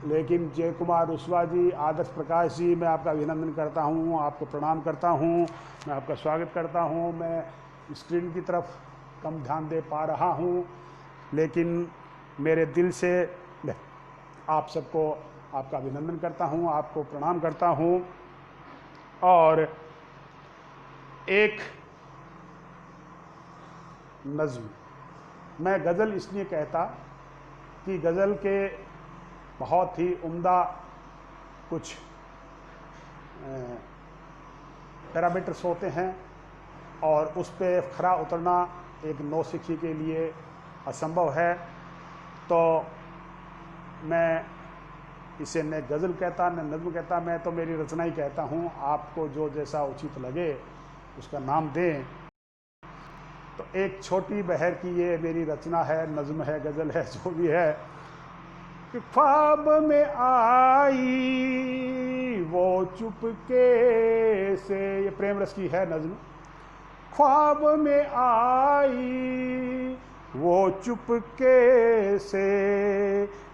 लेकिन जय कुमार रुस्वा जी, आदर्श प्रकाश जी, मैं आपका अभिनंदन करता हूँ, आपको प्रणाम करता हूँ, मैं आपका स्वागत करता हूँ। मैं स्क्रीन की तरफ कम ध्यान दे पा रहा हूँ, लेकिन मेरे दिल से आप सबको आपका अभिनंदन करता हूँ, आपको प्रणाम करता हूँ। और एक नज़्म, मैं गज़ल इसलिए कहता कि गज़ल के बहुत ही उम्दा कुछ पैरामीटर्स होते हैं और उस पर खरा उतरना एक नौसिखी के लिए असंभव है। तो मैं इसे न गज़ल कहता न नज़्म कहता, मैं तो मेरी रचना ही कहता हूँ। आपको जो जैसा उचित लगे उसका नाम दें। तो एक छोटी बहर की ये मेरी रचना है, नज्म है, गज़ल है, जो भी है, कि ख्वाब में आई वो चुपके से, ये प्रेम रस की है नज्म। ख्वाब में आई वो चुपके से,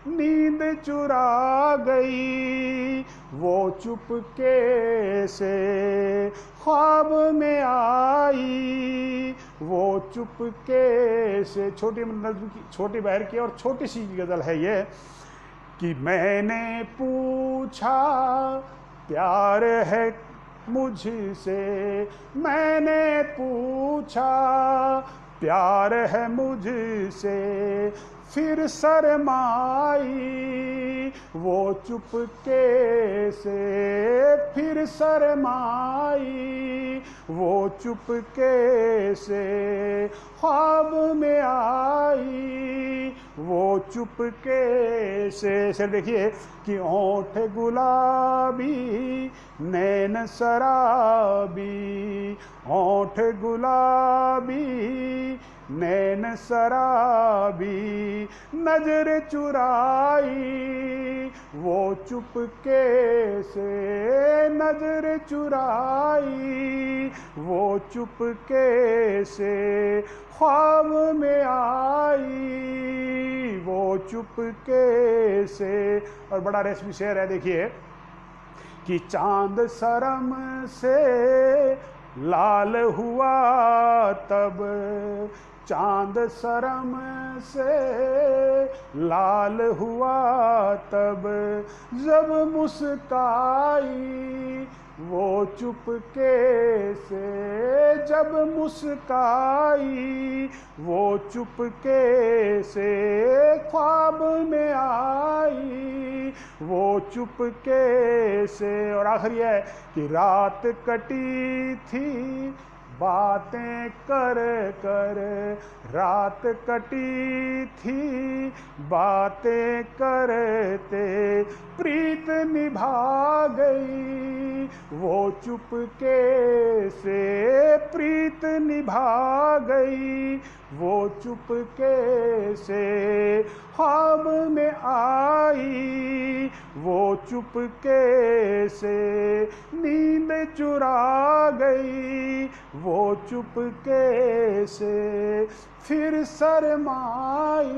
नींद चुरा गई वो चुपके से। ख्वाब में आई वो चुपके से, छोटी नज्म की, छोटी बहर की और छोटी सी गज़ल है ये, कि मैंने पूछा प्यार है मुझसे, मैंने पूछा प्यार है मुझसे, फिर शर्माई वो चुपके से, फिर शर्माई वो चुपके से। ख्वाब में आई वो चुपके से। सर देखिए कि ओंठ गुलाबी नैन शराबी, ओंठ गुलाबी नैन शराबी, नजर चुराई वो चुपके से, नजर चुराई वो चुपके से। ख्वाब में आई वो चुपके से। और बड़ा रेशमी शेर है, देखिए, कि चांद शर्म से लाल हुआ तब, चांद शर्म से लाल हुआ तब, जब मुस्काई वो चुपके से, जब मुस्काई वो चुपके से। ख्वाब में आई वो चुपके से। और आखिरी है कि रात कटी थी बातें कर कर, रात कटी थी बातें करते, प्रीत निभा गई वो चुपके से, प्रीत निभा गई वो चुपके से। ख्वाब में आई वो चुपके से, नींद चुरा गई वो चुपके से, फिर शर्माई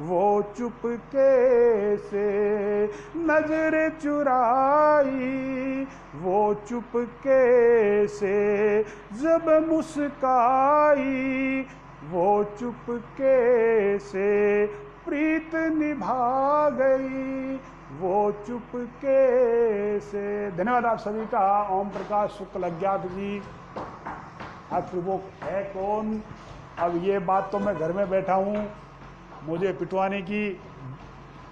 वो चुपके से, नजर चुराई वो चुपके से, जब मुस्काई वो चुपके से, प्रीत निभा गई वो चुपके से। धन्यवाद आप सभी का। ओम प्रकाश शुक्ल अज्ञात जी। आखिर वो है कौन? अब ये बात तो मैं घर में बैठा हूँ, मुझे पिटवाने की,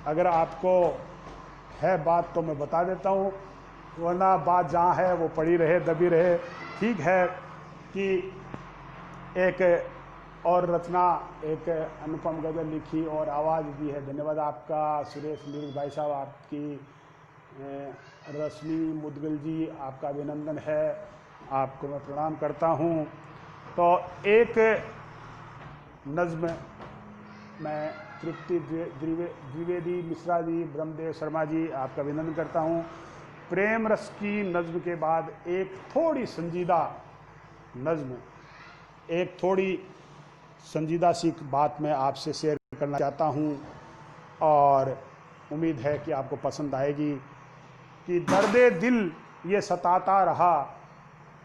अगर आपको है बात तो मैं बता देता हूँ, वरना बात जहाँ है वो पड़ी रहे, दबी रहे। ठीक है कि एक और रचना, एक अनुपम गज़ल लिखी और आवाज़ दी है। धन्यवाद आपका सुरेश नीरज भाई साहब, आपकी रश्मि मुदगल जी, आपका अभिनंदन है, आपको मैं प्रणाम करता हूँ। तो एक नज़्म मैं तृप्ति द्विवेदी मिश्रा जी, ब्रह्मदेव शर्मा जी, आपका अभिनंदन करता हूँ। प्रेम रस की नज़्म के बाद एक थोड़ी संजीदा नज़्म, एक थोड़ी संजीदा सी बात मैं आपसे शेयर करना चाहता हूँ और उम्मीद है कि आपको पसंद आएगी। कि दर्दे दिल ये सताता रहा,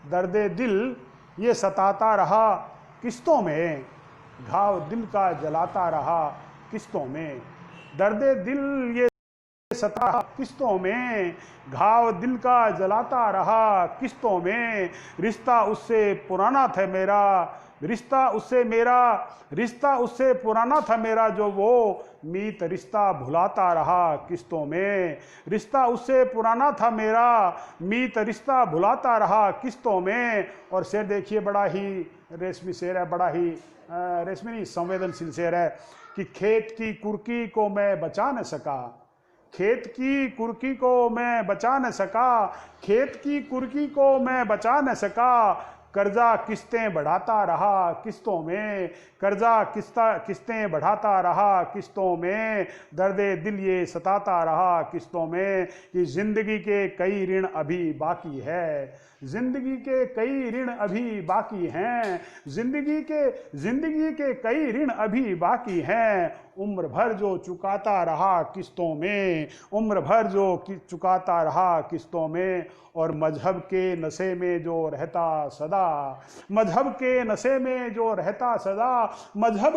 दर्दे दिल ये सताता रहा किस्तों में, घाव दिल का जलाता रहा किस्तों में। दर्दे दिल ये सता किस्तों में, घाव दिल का जलाता रहा किस्तों में। रिश्ता उससे पुराना था मेरा, रिश्ता उससे मेरा, रिश्ता उससे पुराना था मेरा, जो वो मीत रिश्ता भुलाता रहा किस्तों में। रिश्ता उससे पुराना था मेरा, मीत रिश्ता भुलाता रहा किस्तों में। और शेर देखिए, बड़ा ही रेशमी शेर है, बड़ा ही रेशमी नहीं, संवेदनशील शेर है। कि खेत की कुर्की को मैं बचा न सका, खेत की कुर्की को मैं बचा न सका, खेत की कुर्की को मैं बचा न सका, कर्जा किस्तें बढ़ाता रहा किस्तों में, कर्जा किस्तें बढ़ाता रहा किस्तों में, दर्दे दिल ये सताता रहा किस्तों में, कि जिंदगी के कई ऋण अभी बाकी है, जिंदगी के कई ऋण अभी बाकी हैं, जिंदगी के कई ऋण अभी बाकी हैं, उम्र भर जो चुकाता रहा किस्तों में, उम्र भर जो चुकाता रहा किस्तों में, और मजहब के नशे में जो रहता सदा, मजहब के नशे में जो रहता सदा, मजहब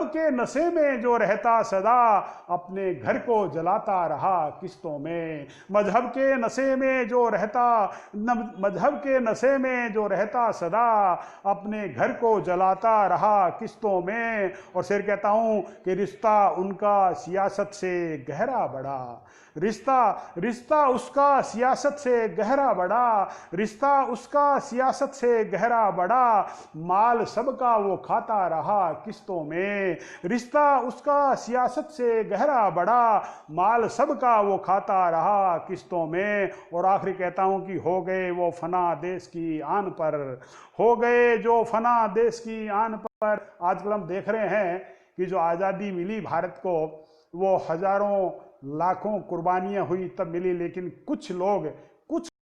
के नशे में जो रहता सदा, अपने घर को जलाता रहा किस्तों में, मजहब के नशे में जो रहता, मजहब के नशे में जो रहता सदा, अपने घर को जलाता रहा किस्तों में। और फिर कहता हूं कि रिश्ता उनका सियासत से गहरा बड़ा, रिश्ता उसका सियासत से गहरा बड़ा, रिश्ता उसका सियासत से गहरा बड़ा, माल सबका वो खाता रहा किस्तों में, रिश्ता उसका सियासत से गहरा बड़ा, माल सबका वो खाता रहा किस्तों में। और आखिरी कहता हूं कि हो गए वो फना देश की आन पर, हो गए जो फना देश की आन पर। आजकल हम देख रहे हैं कि जो आज़ादी मिली भारत को, वो हजारों लाखों कुर्बानियां हुई तब मिली, लेकिन कुछ लोग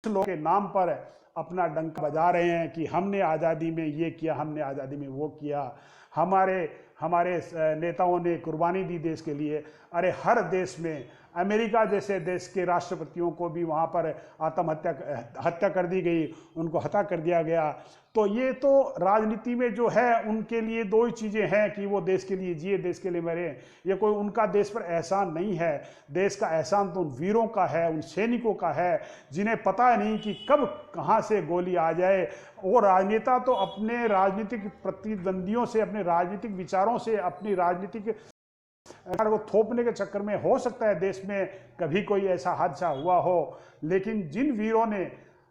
के नाम पर अपना डंका बजा रहे हैं कि हमने आज़ादी में ये किया, हमने आज़ादी में वो किया, हमारे नेताओं ने कुर्बानी दी देश के लिए। अरे हर देश में, अमेरिका जैसे देश के राष्ट्रपतियों को भी वहाँ पर हत्या कर दी गई, उनको हत्या कर दिया गया। तो ये तो राजनीति में जो है उनके लिए दो ही चीज़ें हैं कि वो देश के लिए जिए, देश के लिए मरे। ये कोई उनका देश पर एहसान नहीं है, देश का एहसान तो उन वीरों का है, उन सैनिकों का है जिन्हें पता नहीं कि कब कहाँ से गोली आ जाए। वो राजनेता तो अपने राजनीतिक प्रतिद्वंदियों से, अपने राजनीतिक विचारों से, अपनी राजनीतिक को थोपने के चक्कर में, हो सकता है देश में कभी कोई ऐसा हादसा हुआ हो, लेकिन जिन वीरों ने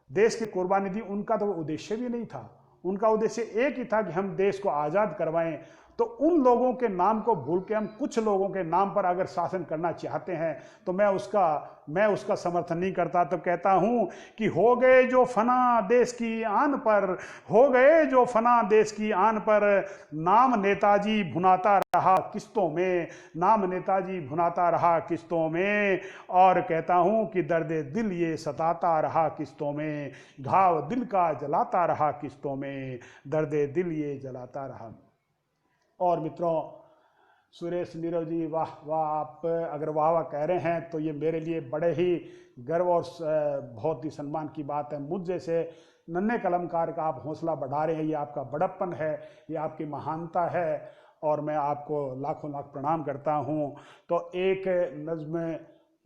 देश की कुर्बानी दी उनका तो उद्देश्य भी नहीं था। उनका उद्देश्य एक ही था कि हम देश को आज़ाद करवाएं। तो उन लोगों के नाम को भूल के हम कुछ लोगों के नाम पर अगर शासन करना चाहते हैं तो मैं उसका समर्थन नहीं करता। तो कहता हूं कि हो गए जो फना देश की आन पर, हो गए जो फना देश की आन पर, नाम नेताजी भुनाता रहा किस्तों में, नाम नेताजी भुनाता रहा किस्तों में। और कहता हूं कि दर्द दिल ये सताता रहा किस्तों में, घाव दिल का जलाता रहा किस्तों में, दर्द दिल ये जलाता रहा। और मित्रों, सुरेश नीरव जी, वाह वाह, आप अगर वाह वाह कह रहे हैं तो ये मेरे लिए बड़े ही गर्व और बहुत ही सम्मान की बात है। मुझ जैसे नन्हे कलमकार का आप हौसला बढ़ा रहे हैं, ये आपका बड़प्पन है, ये आपकी महानता है, और मैं आपको लाखों लाख प्रणाम करता हूँ। तो एक नज़्म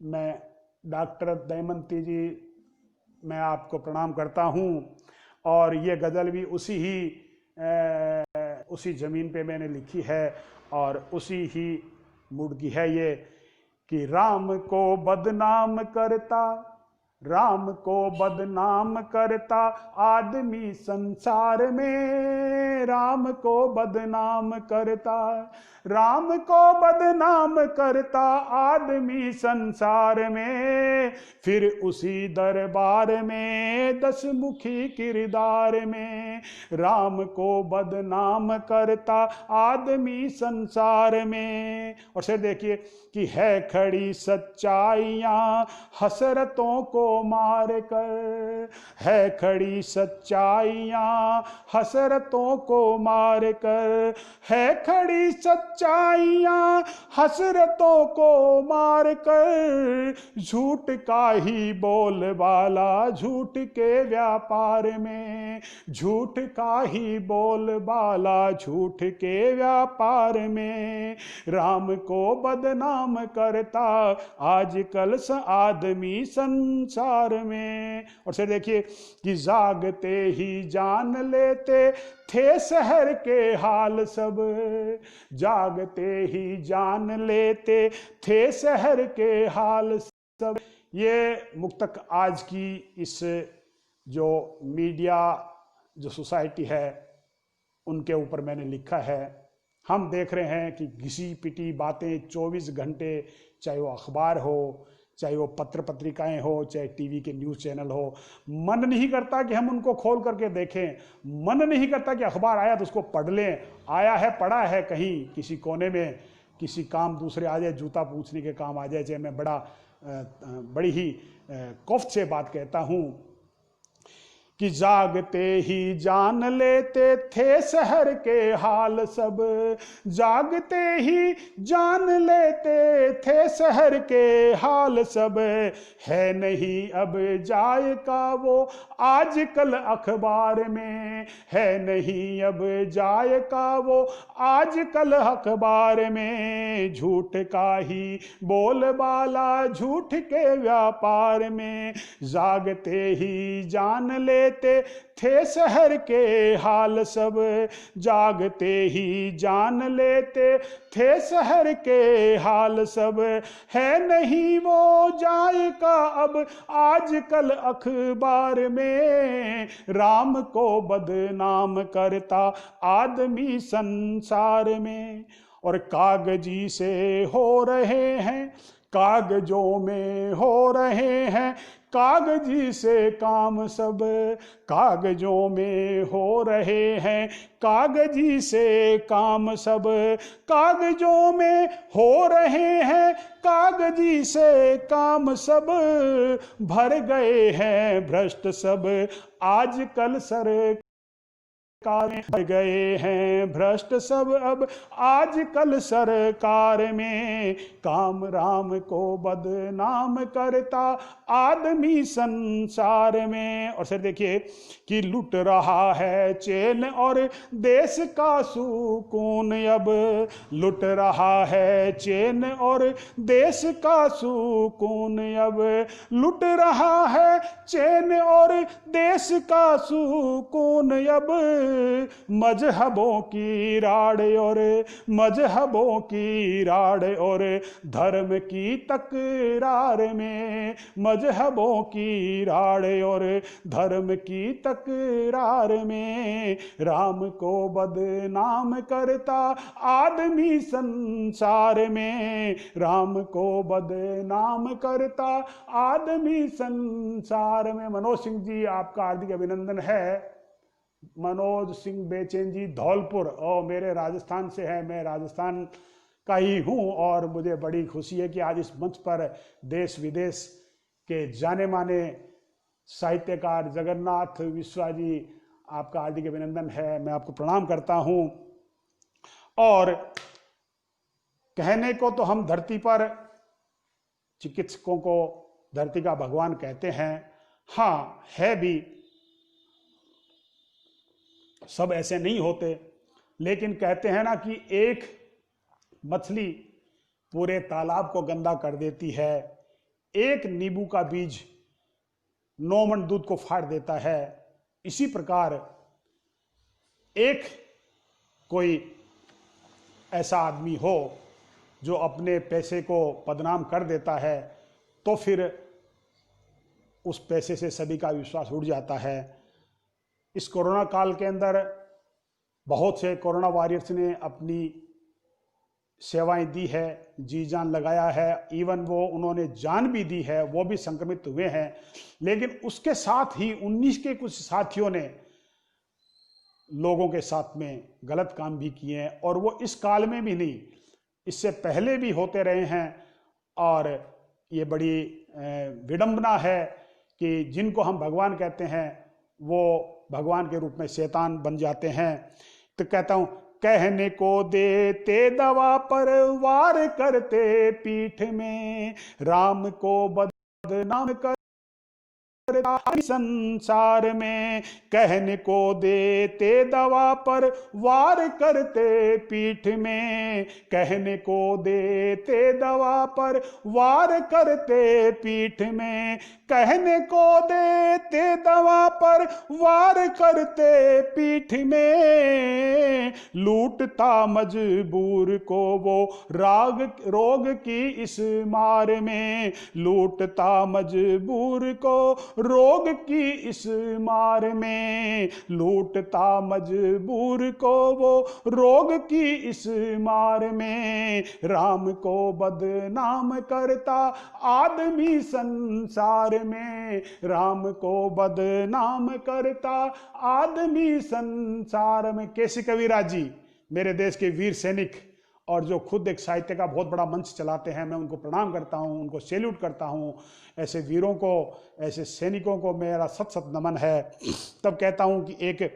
में डॉक्टर दमयंती जी, मैं आपको प्रणाम करता हूँ, और ये गज़ल भी उसी ज़मीन पे मैंने लिखी है और उसी ही मूड की है ये, कि राम को बदनाम करता, राम को बदनाम करता आदमी संसार में, राम को बदनाम करता, राम को बदनाम करता आदमी संसार में, फिर उसी दरबार में 10 मुखी किरदार में, राम को बदनाम करता आदमी संसार में। और फिर देखिए कि है खड़ी सच्चाइयां हसरतों को मार कर, है खड़ी सच्चाइयां हसरतों को मार कर, है खड़ी सच्चाइयां हसरतों को मार कर, झूठ का ही बोलबाला झूठ के व्यापार में, झूठ का ही बोलबाला झूठ के व्यापार में, राम को बदनाम करता आजकल आदमी संसार में। और फिर देखिए कि जागते ही जान लेते थे शहर के हाल सब, जागते ही जान लेते थे शहर के हाल सब। ये मुक्तक आज की इस जो मीडिया, जो सोसाइटी है, उनके ऊपर मैंने लिखा है। हम देख रहे हैं कि घिसी पिटी बातें 24 घंटे, चाहे वो अखबार हो, चाहे वो पत्र पत्रिकाएं हो, चाहे टीवी के न्यूज़ चैनल हो, मन नहीं करता कि हम उनको खोल करके देखें, मन नहीं करता कि अखबार आया तो उसको पढ़ लें, आया है पढ़ा है कहीं किसी कोने में, किसी काम दूसरे आ जाए, जूता पूछने के काम आ जाए। चाहे मैं बड़ी ही कौफ्त से बात कहता हूँ कि जागते ही जान लेते थे शहर के हाल सब, जागते ही जान लेते थे शहर के हाल सब, है नहीं अब जायका वो आजकल अखबार में, है नहीं अब जायका वो आजकल अखबार में, झूठ का ही बोलबाला झूठ के व्यापार में, जागते ही जान ले थे शहर के हाल सब, जागते ही जान लेते थे शहर के हाल सब, है नहीं वो जायका अब आजकल अखबार में, राम को बदनाम करता आदमी संसार में, और कागजी से हो रहे हैं, कागजों में हो रहे हैं कागजी से काम सब, कागजों में हो रहे हैं कागजी से काम सब, कागजों में हो रहे हैं कागजी से काम सब, भर गए हैं भ्रष्ट सब आजकल सरकार में, गए हैं भ्रष्ट सब अब आजकल सरकार में, काम राम को बदनाम करता आदमी संसार में। और सर देखिए कि लुट रहा है चैन और देश का सुकून अब, लुट रहा है चैन और देश का सुकून अब, लुट रहा है चैन और देश का सुकून अब, मजहबों की राड़ और मजहबों की राड़ और धर्म की तकरार में, मजहबों की राड़ और धर्म की तकरार में, राम को बदनाम करता आदमी संसार में, राम को बदनाम करता आदमी संसार में। मनोज सिंह जी आपका हार्दिक अभिनंदन है। मनोज सिंह बेचैन जी धौलपुर, और मेरे राजस्थान से है, मैं राजस्थान का ही हूँ, और मुझे बड़ी खुशी है कि आज इस मंच पर देश विदेश के जाने माने साहित्यकार जगन्नाथ विश्वा जी, आपका हार्दिक अभिनंदन है, मैं आपको प्रणाम करता हूँ। और कहने को तो हम धरती पर चिकित्सकों को धरती का भगवान कहते हैं, हाँ है भी, सब ऐसे नहीं होते, लेकिन कहते हैं ना कि एक मछली पूरे तालाब को गंदा कर देती है, एक नींबू का बीज 9 मन दूध को फाड़ देता है। इसी प्रकार एक कोई ऐसा आदमी हो जो अपने पैसे को बदनाम कर देता है, तो फिर उस पैसे से सभी का विश्वास उड़ जाता है। इस कोरोना काल के अंदर बहुत से कोरोना वॉरियर्स ने अपनी सेवाएं दी है, जी जान लगाया है, इवन वो उन्होंने जान भी दी है, वो भी संक्रमित हुए हैं। लेकिन उसके साथ ही 19 के कुछ साथियों ने लोगों के साथ में गलत काम भी किए हैं, और वो इस काल में भी नहीं, इससे पहले भी होते रहे हैं। और ये बड़ी विडंबना है कि जिनको हम भगवान कहते हैं वो भगवान के रूप में शैतान बन जाते हैं। तो कहता हूं, कहने को देते दवा पर वार करते पीठ में, राम को बदनाम कर संसार में, कहने को देते दवा पर वार करते पीठ में, कहने को देते दवा पर वार करते पीठ में, कहने को देते दवा पर वार करते पीठ में, लूटता मजबूर को वो रोग की इस मार में, लूटता मजबूर को रोग की इस मार में, लूटता मजबूर को वो रोग की इस मार में, राम को बदनाम करता आदमी संसार में, राम को बदनाम करता आदमी संसार में। केसी कविराज जी मेरे देश के वीर सैनिक और जो खुद एक साहित्य का बहुत बड़ा मंच चलाते हैं, मैं उनको प्रणाम करता हूं, उनको सैल्यूट करता हूं। ऐसे वीरों को, ऐसे सैनिकों को मेरा सत सत नमन है। तब कहता हूं कि एक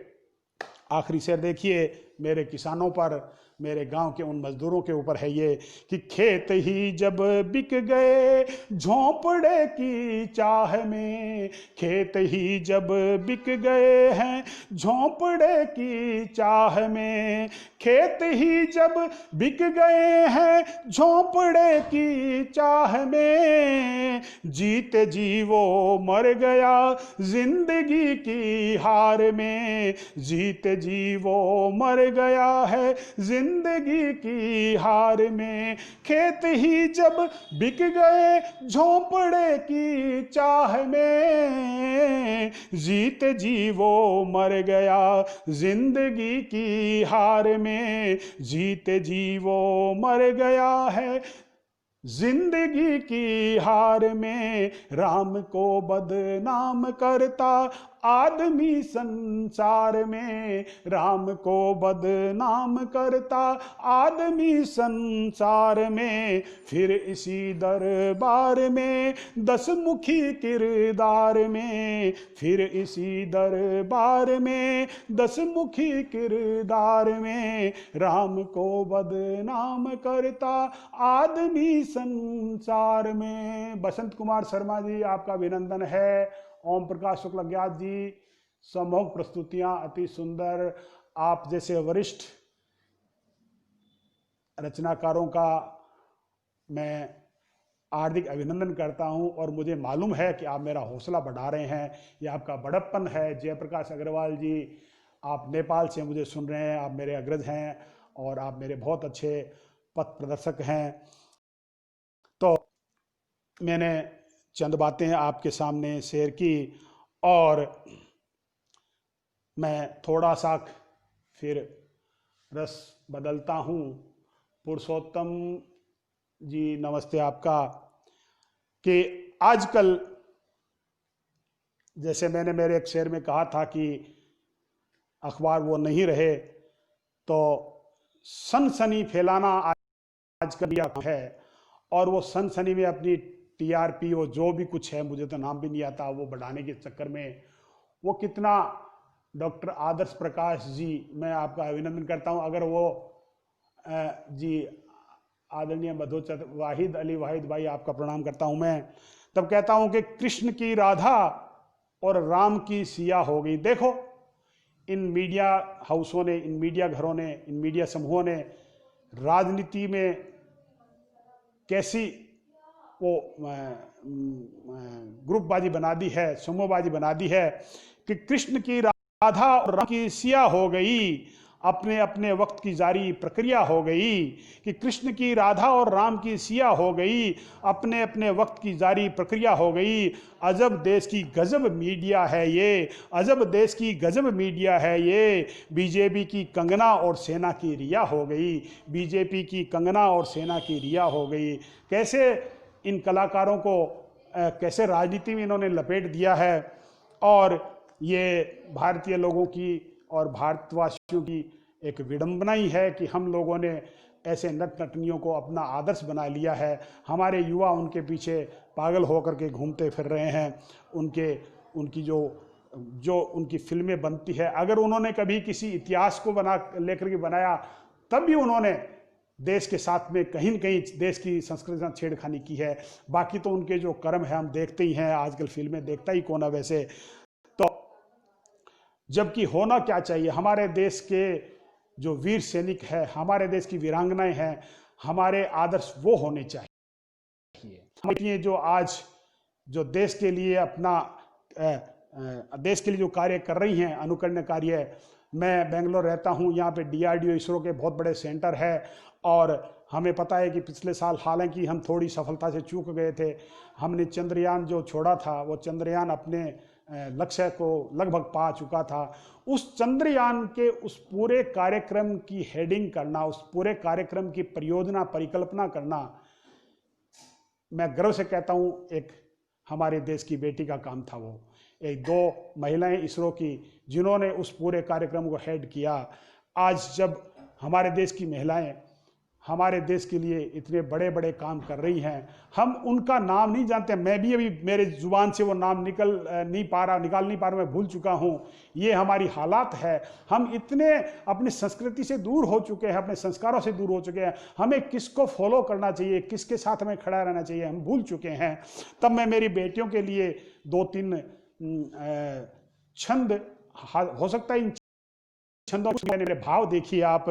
आखिरी शेर देखिए, मेरे किसानों पर, मेरे गांव के उन मजदूरों के ऊपर है ये कि खेत ही जब बिक गए झोंपड़े की चाह में, खेत ही जब बिक गए हैं झोंपड़े की चाह में, खेत ही जब बिक गए हैं झोंपड़े की चाह में, जीते जी वो मर गया जिंदगी की हार में, जीते जी वो मर गया है जिंदगी की हार में, खेत ही जब बिक गए झोंपड़े की चाह में, जीते जी वो मर गया जिंदगी की हार में, जीते जी वो मर गया है जिंदगी की हार में, राम को बदनाम करता आदमी संसार में, राम को बदनाम करता आदमी संसार में, फिर इसी दरबार में दसमुखी किरदार में, फिर इसी दरबार में दसमुखी किरदार में, राम को बदनाम करता आदमी संसार में। बसंत कुमार शर्मा जी आपका अभिनंदन है। ओम प्रकाश शुक्ल ज्ञात जी, सम्मोहक प्रस्तुतियां अति सुंदर। आप जैसे वरिष्ठ रचनाकारों का मैं हार्दिक अभिनंदन करता हूं और मुझे मालूम है कि आप मेरा हौसला बढ़ा रहे हैं, ये आपका बड़प्पन है। जयप्रकाश अग्रवाल जी, आप नेपाल से मुझे सुन रहे हैं, आप मेरे अग्रज हैं और आप मेरे बहुत अच्छे पथ प्रदर्शक हैं। तो मैंने चंद बातें आपके सामने शेयर की और मैं थोड़ा सा फिर रस बदलता हूँ। पुरुषोत्तम जी नमस्ते आपका। कि आजकल जैसे मैंने मेरे एक शेर में कहा था कि अखबार वो नहीं रहे, तो सनसनी फैलाना आजकल है और वो सनसनी में अपनी टीआरपी, वो जो भी कुछ है, मुझे तो नाम भी नहीं आता, वो बढ़ाने के चक्कर में वो कितना, डॉक्टर आदर्श प्रकाश जी मैं आपका अभिनंदन करता हूं। अगर वो जी आदरणीय मधुचर वाहिद अली वाहिद भाई, आपका प्रणाम करता हूं मैं। तब कहता हूं कि कृष्ण की राधा और राम की सिया हो गई। देखो इन मीडिया हाउसों ने, इन मीडिया घरों ने, इन मीडिया समूहों ने राजनीति में कैसी वो ग्रुपबाजी बना दी है, समूहबाजी बना दी है कि कृष्ण की राधा और राम की सिया हो गई, अपने अपने वक्त की जारी प्रक्रिया हो गई। कि कृष्ण की राधा और राम की सिया हो गई, अपने अपने वक्त की जारी प्रक्रिया हो गई। अजब देश की गजब मीडिया है ये, अजब देश की गजब मीडिया है ये। बीजेपी की कंगना और सेना की रिया हो गई, बीजेपी की कंगना और सेना की रिया हो गई। कैसे इन कलाकारों को कैसे राजनीति में इन्होंने लपेट दिया है। और ये भारतीय लोगों की और भारतवासियों की एक विडंबना ही है कि हम लोगों ने ऐसे नट नटनियों को अपना आदर्श बना लिया है। हमारे युवा उनके पीछे पागल होकर के घूमते फिर रहे हैं। उनकी जो उनकी फिल्में बनती है, अगर उन्होंने कभी किसी इतिहास को लेकर के बनाया, तब भी उन्होंने देश के साथ में कहीं न कहीं देश की संस्कृति से छेड़खानी की है। बाकी तो उनके जो कर्म है हम देखते ही हैं, आजकल फिल्में देखता ही कौन है वैसे। तो जबकि होना क्या चाहिए, हमारे देश के जो वीर सैनिक है, हमारे देश की वीरांगनाएं हैं, हमारे आदर्श वो होने चाहिए। जो आज जो देश के लिए अपना देश के लिए जो कार्य कर रही हैं, अनुकरणीय कार्य। मैं बेंगलोर रहता हूं, यहाँ पे DRDO इसरो के बहुत बड़े सेंटर है और हमें पता है कि पिछले साल हालांकि हम थोड़ी सफलता से चूक गए थे, हमने चंद्रयान जो छोड़ा था वो चंद्रयान अपने लक्ष्य को लगभग पा चुका था। उस चंद्रयान के उस पूरे कार्यक्रम की हेडिंग करना, उस पूरे कार्यक्रम की परियोजना परिकल्पना करना, मैं गर्व से कहता हूं एक हमारे देश की बेटी का काम था। वो एक 2 महिलाएं इसरो की जिन्होंने उस पूरे कार्यक्रम को हेड किया। आज जब हमारे देश की महिलाएं हमारे देश के लिए इतने बड़े बड़े काम कर रही हैं, हम उनका नाम नहीं जानते। मैं भी अभी मेरे जुबान से वो नाम निकाल नहीं पा रहा, मैं भूल चुका हूँ। ये हमारी हालात है, हम इतने अपनी संस्कृति से दूर हो चुके हैं, अपने संस्कारों से दूर हो चुके हैं। हमें किसको फॉलो करना चाहिए, किसके साथ हमें खड़ा रहना चाहिए, हम भूल चुके हैं। तब मैं मेरी बेटियों के लिए 2-3 छंद, हो सकता है इन छंदों में मेरे भाव देखिए आप,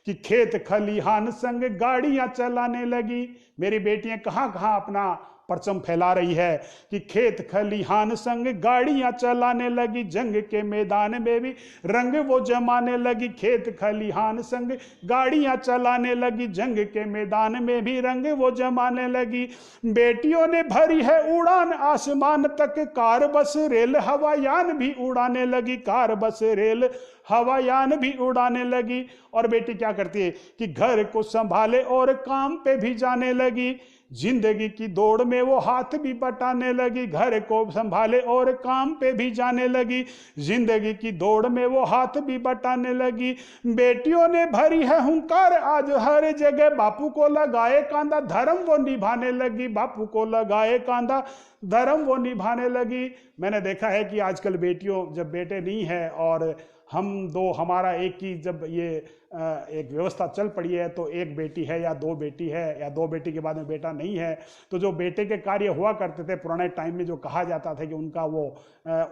कि खेत खलिहान संग गाड़ियां चलाने लगी। मेरी बेटियां कहां कहां अपना परचम फैला रही है कि खेत खलिहान संग गाड़ियां चलाने लगी, जंग के मैदान में भी रंग वो जमाने लगी। खेत खलिहान संग गाड़ियां चलाने लगी, जंग के मैदान में भी रंग वो जमाने लगी। बेटियों ने भरी है उड़ान आसमान तक, कार बस रेल हवायान भी उड़ाने लगी, कार बस रेल हवायान भी उड़ाने लगी। और बेटी क्या करती है कि घर को संभाले और काम पे भी जाने लगी, जिंदगी की दौड़ में वो हाथ भी बटाने लगी। घर को संभाले और काम पे भी जाने लगी, जिंदगी की दौड़ में वो हाथ भी बटाने लगी। बेटियों ने भरी है हुंकार आज हर जगह, बापू को लगाए कांधा धर्म वो निभाने लगी, बापू को लगाए कांधा धर्म वो निभाने लगी। मैंने देखा है कि आजकल बेटियों, जब बेटे नहीं है और हम 2 हमारा एक ही, जब ये एक व्यवस्था चल पड़ी है तो एक बेटी है या 2 बेटी है, या 2 बेटी के बाद में बेटा नहीं है, तो जो बेटे के कार्य हुआ करते थे पुराने टाइम में, जो कहा जाता था कि उनका वो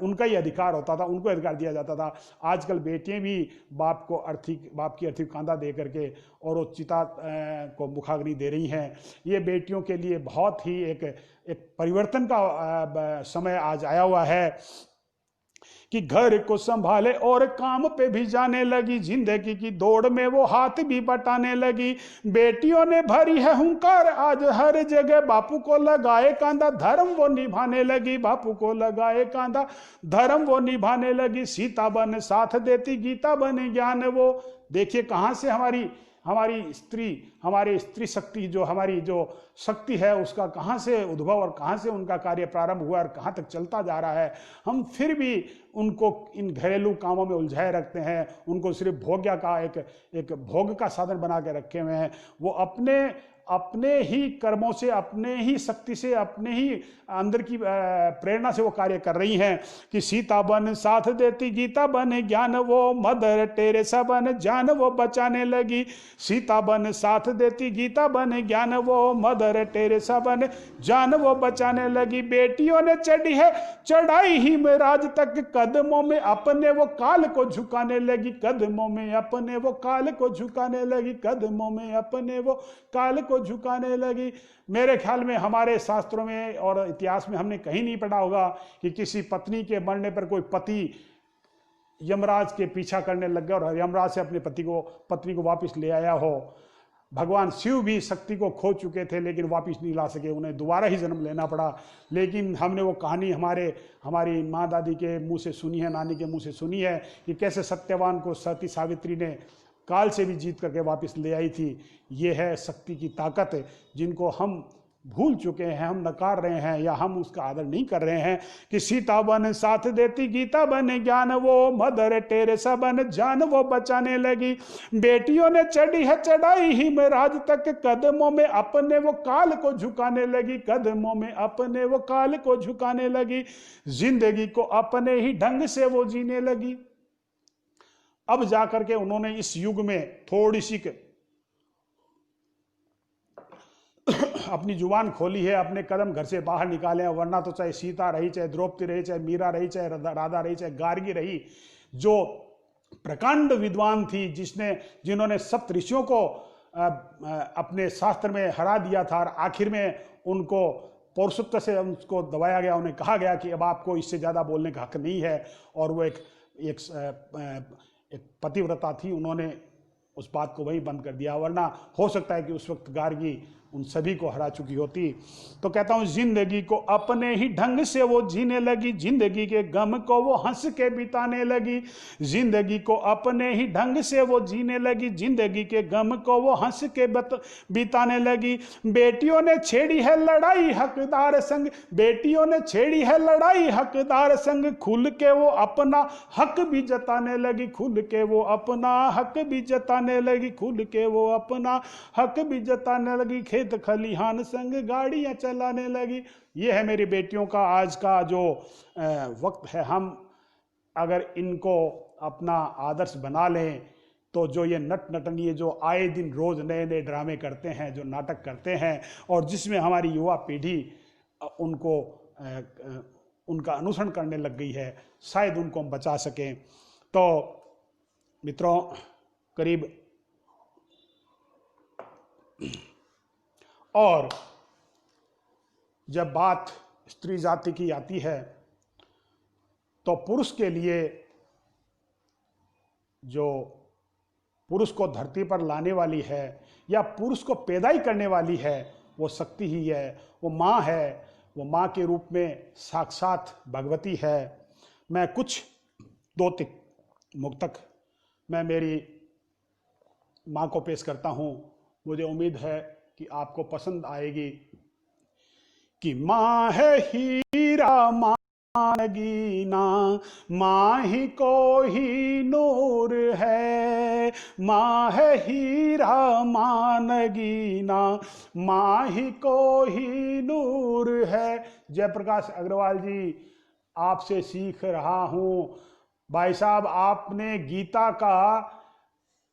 उनका ही अधिकार होता था, उनको अधिकार दिया जाता था। आजकल बेटियां भी बाप की अर्थी कांधा दे करके और वो चिता को मुखाग्नि दे रही हैं। ये बेटियों के लिए बहुत ही एक परिवर्तन का समय आज आया हुआ है कि घर को संभाले और काम पे भी जाने लगी, जिंदगी की दौड़ में वो हाथ भी बटाने लगी। बेटियों ने भरी है हुंकार आज हर जगह, बापू को लगाए कांधा धर्म वो निभाने लगी, बापू को लगाए कांधा धर्म वो निभाने लगी। सीता बन साथ देती, गीता बन ज्ञान वो। देखिए कहां से हमारी स्त्री शक्ति, जो हमारी जो शक्ति है, उसका कहाँ से उद्भव और कहाँ से उनका कार्य प्रारंभ हुआ और कहाँ तक चलता जा रहा है। हम फिर भी उनको इन घरेलू कामों में उलझाए रखते हैं, उनको सिर्फ भोग्य का एक भोग का साधन बना के रखे हुए हैं। वो अपने ही कर्मों से, अपने ही शक्ति से, अपने ही अंदर की प्रेरणा से वो कार्य कर रही हैं कि सीता बन साथ देती, गीता बन ज्ञान वो, मदर टेरेसा बन जान वो बचाने लगी। सीता बन साथ देती, गीता बन ज्ञान वो, मदर टेरेसा बन जान वो बचाने लगी। बेटियों ने चढ़ी है चढ़ाई ही में राज तक, कदमों में अपने वो काल को झुकाने लगी, कदमों में अपने वो काल को झुकाने लगी, कदमों में अपने वो काल को झुकाने लगी। मेरे ख्याल में हमारे शास्त्रों में और इतिहास में हमने कहीं नहीं पढ़ा होगा कि किसी पत्नी के मरने पर कोई पति यमराज के पीछा करने लग गया और यमराज से अपने पत्नी को वापस ले आया हो। भगवान शिव भी शक्ति को खो चुके थे लेकिन वापस नहीं ला सके, उन्हें दोबारा ही जन्म लेना पड़ा। लेकिन हमने वो कहानी हमारी माँ दादी के मुंह से सुनी है, नानी के मुंह से सुनी है कि कैसे सत्यवान को सती सावित्री ने काल से भी जीत करके वापस ले आई थी। ये है शक्ति की ताकत जिनको हम भूल चुके हैं, हम नकार रहे हैं या हम उसका आदर नहीं कर रहे हैं। कि सीता बन साथ देती, गीता बन ज्ञान वो, मदर टेरेसा बन जान वो बचाने लगी। बेटियों ने चढ़ी है चढ़ाई ही में राज तक, कदमों में अपने वो काल को झुकाने लगी, कदमों में अपने वो काल को झुकाने लगी। जिंदगी को अपने ही ढंग से वो जीने लगी। अब जाकर के उन्होंने इस युग में थोड़ी सी अपनी जुबान खोली है, अपने कदम घर से बाहर निकाले हैं। वरना तो चाहे सीता रही, चाहे द्रौपदी रही, चाहे मीरा रही, चाहे राधा रही, चाहे गार्गी रही, जो प्रकांड विद्वान थी, जिन्होंने सप्त ऋषियों को अपने शास्त्र में हरा दिया था, और आखिर में उनको पौरुषत्व से उनको दबाया गया। उन्हें कहा गया कि अब आपको इससे ज्यादा बोलने का हक नहीं है। और वो एक पतिव्रता थी, उस बात को वहीं बंद कर दिया, वरना हो सकता है कि उस वक्त गार्गी उन सभी को हरा चुकी होती। तो कहता हूं जिंदगी को अपने ही ढंग से वो जीने लगी, जिंदगी के गम को वो हंस के बिताने लगी, जिंदगी को अपने ही ढंग से वो जीने लगी, जिंदगी के गम को वो हंस के बिताने लगी। बेटियों ने छेड़ी है लड़ाई हकदार संग, बेटियों ने छेड़ी है लड़ाई हकदार संग, खुल के वो अपना हक भी जताने लगी, खुल के वो अपना हक भी जताने लगी, खुल के वो अपना हक भी जताने लगी, खेत खलिहान संग गाड़ियां चलाने लगी। ये है मेरी बेटियों का आज का जो वक्त है। हम अगर इनको अपना आदर्श बना लें तो जो ये नट नटनिए जो आए दिन रोज नए नए ड्रामे करते हैं, जो नाटक करते हैं, और जिसमें हमारी युवा पीढ़ी उनको उनका अनुसरण करने लग गई है, शायद उनको हम बचा सकें। तो मित्रों, करीब और जब बात स्त्री जाति की आती है तो पुरुष के लिए, जो पुरुष को धरती पर लाने वाली है या पुरुष को पैदा ही करने वाली है, वो शक्ति ही है, वो माँ है। वो माँ के रूप में साक्षात भगवती है। मैं कुछ दो मुक्तक मैं मेरी माँ को पेश करता हूँ। मुझे उम्मीद है कि आपको पसंद आएगी। कि माँ है हीरा मानगीना, माँ ही को ही नूर है, माँ है हीरा मानगीना, माँ ही को ही नूर है। जयप्रकाश अग्रवाल जी, आपसे सीख रहा हूँ। भाई साहब, आपने गीता का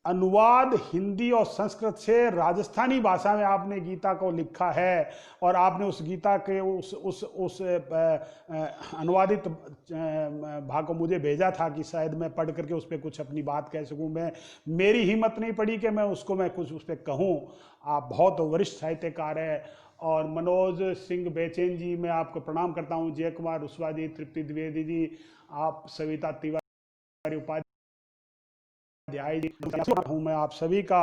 अनुवाद हिंदी और संस्कृत से राजस्थानी भाषा में आपने गीता को लिखा है, और आपने उस गीता के उस अनुवादित भाग को मुझे भेजा था कि शायद मैं पढ़ करके उस पर कुछ अपनी बात कह सकूं। मेरी हिम्मत नहीं पड़ी कि मैं कुछ उस पर कहूँ। आप बहुत वरिष्ठ साहित्यकार है। और मनोज सिंह बेचैन जी, मैं आपको प्रणाम करता हूँ। जय कुमार रुस्वा जी, तृप्ति द्विवेदी जी, आप सविता तिवारी उपाध्याय हूँ, मैं आप सभी का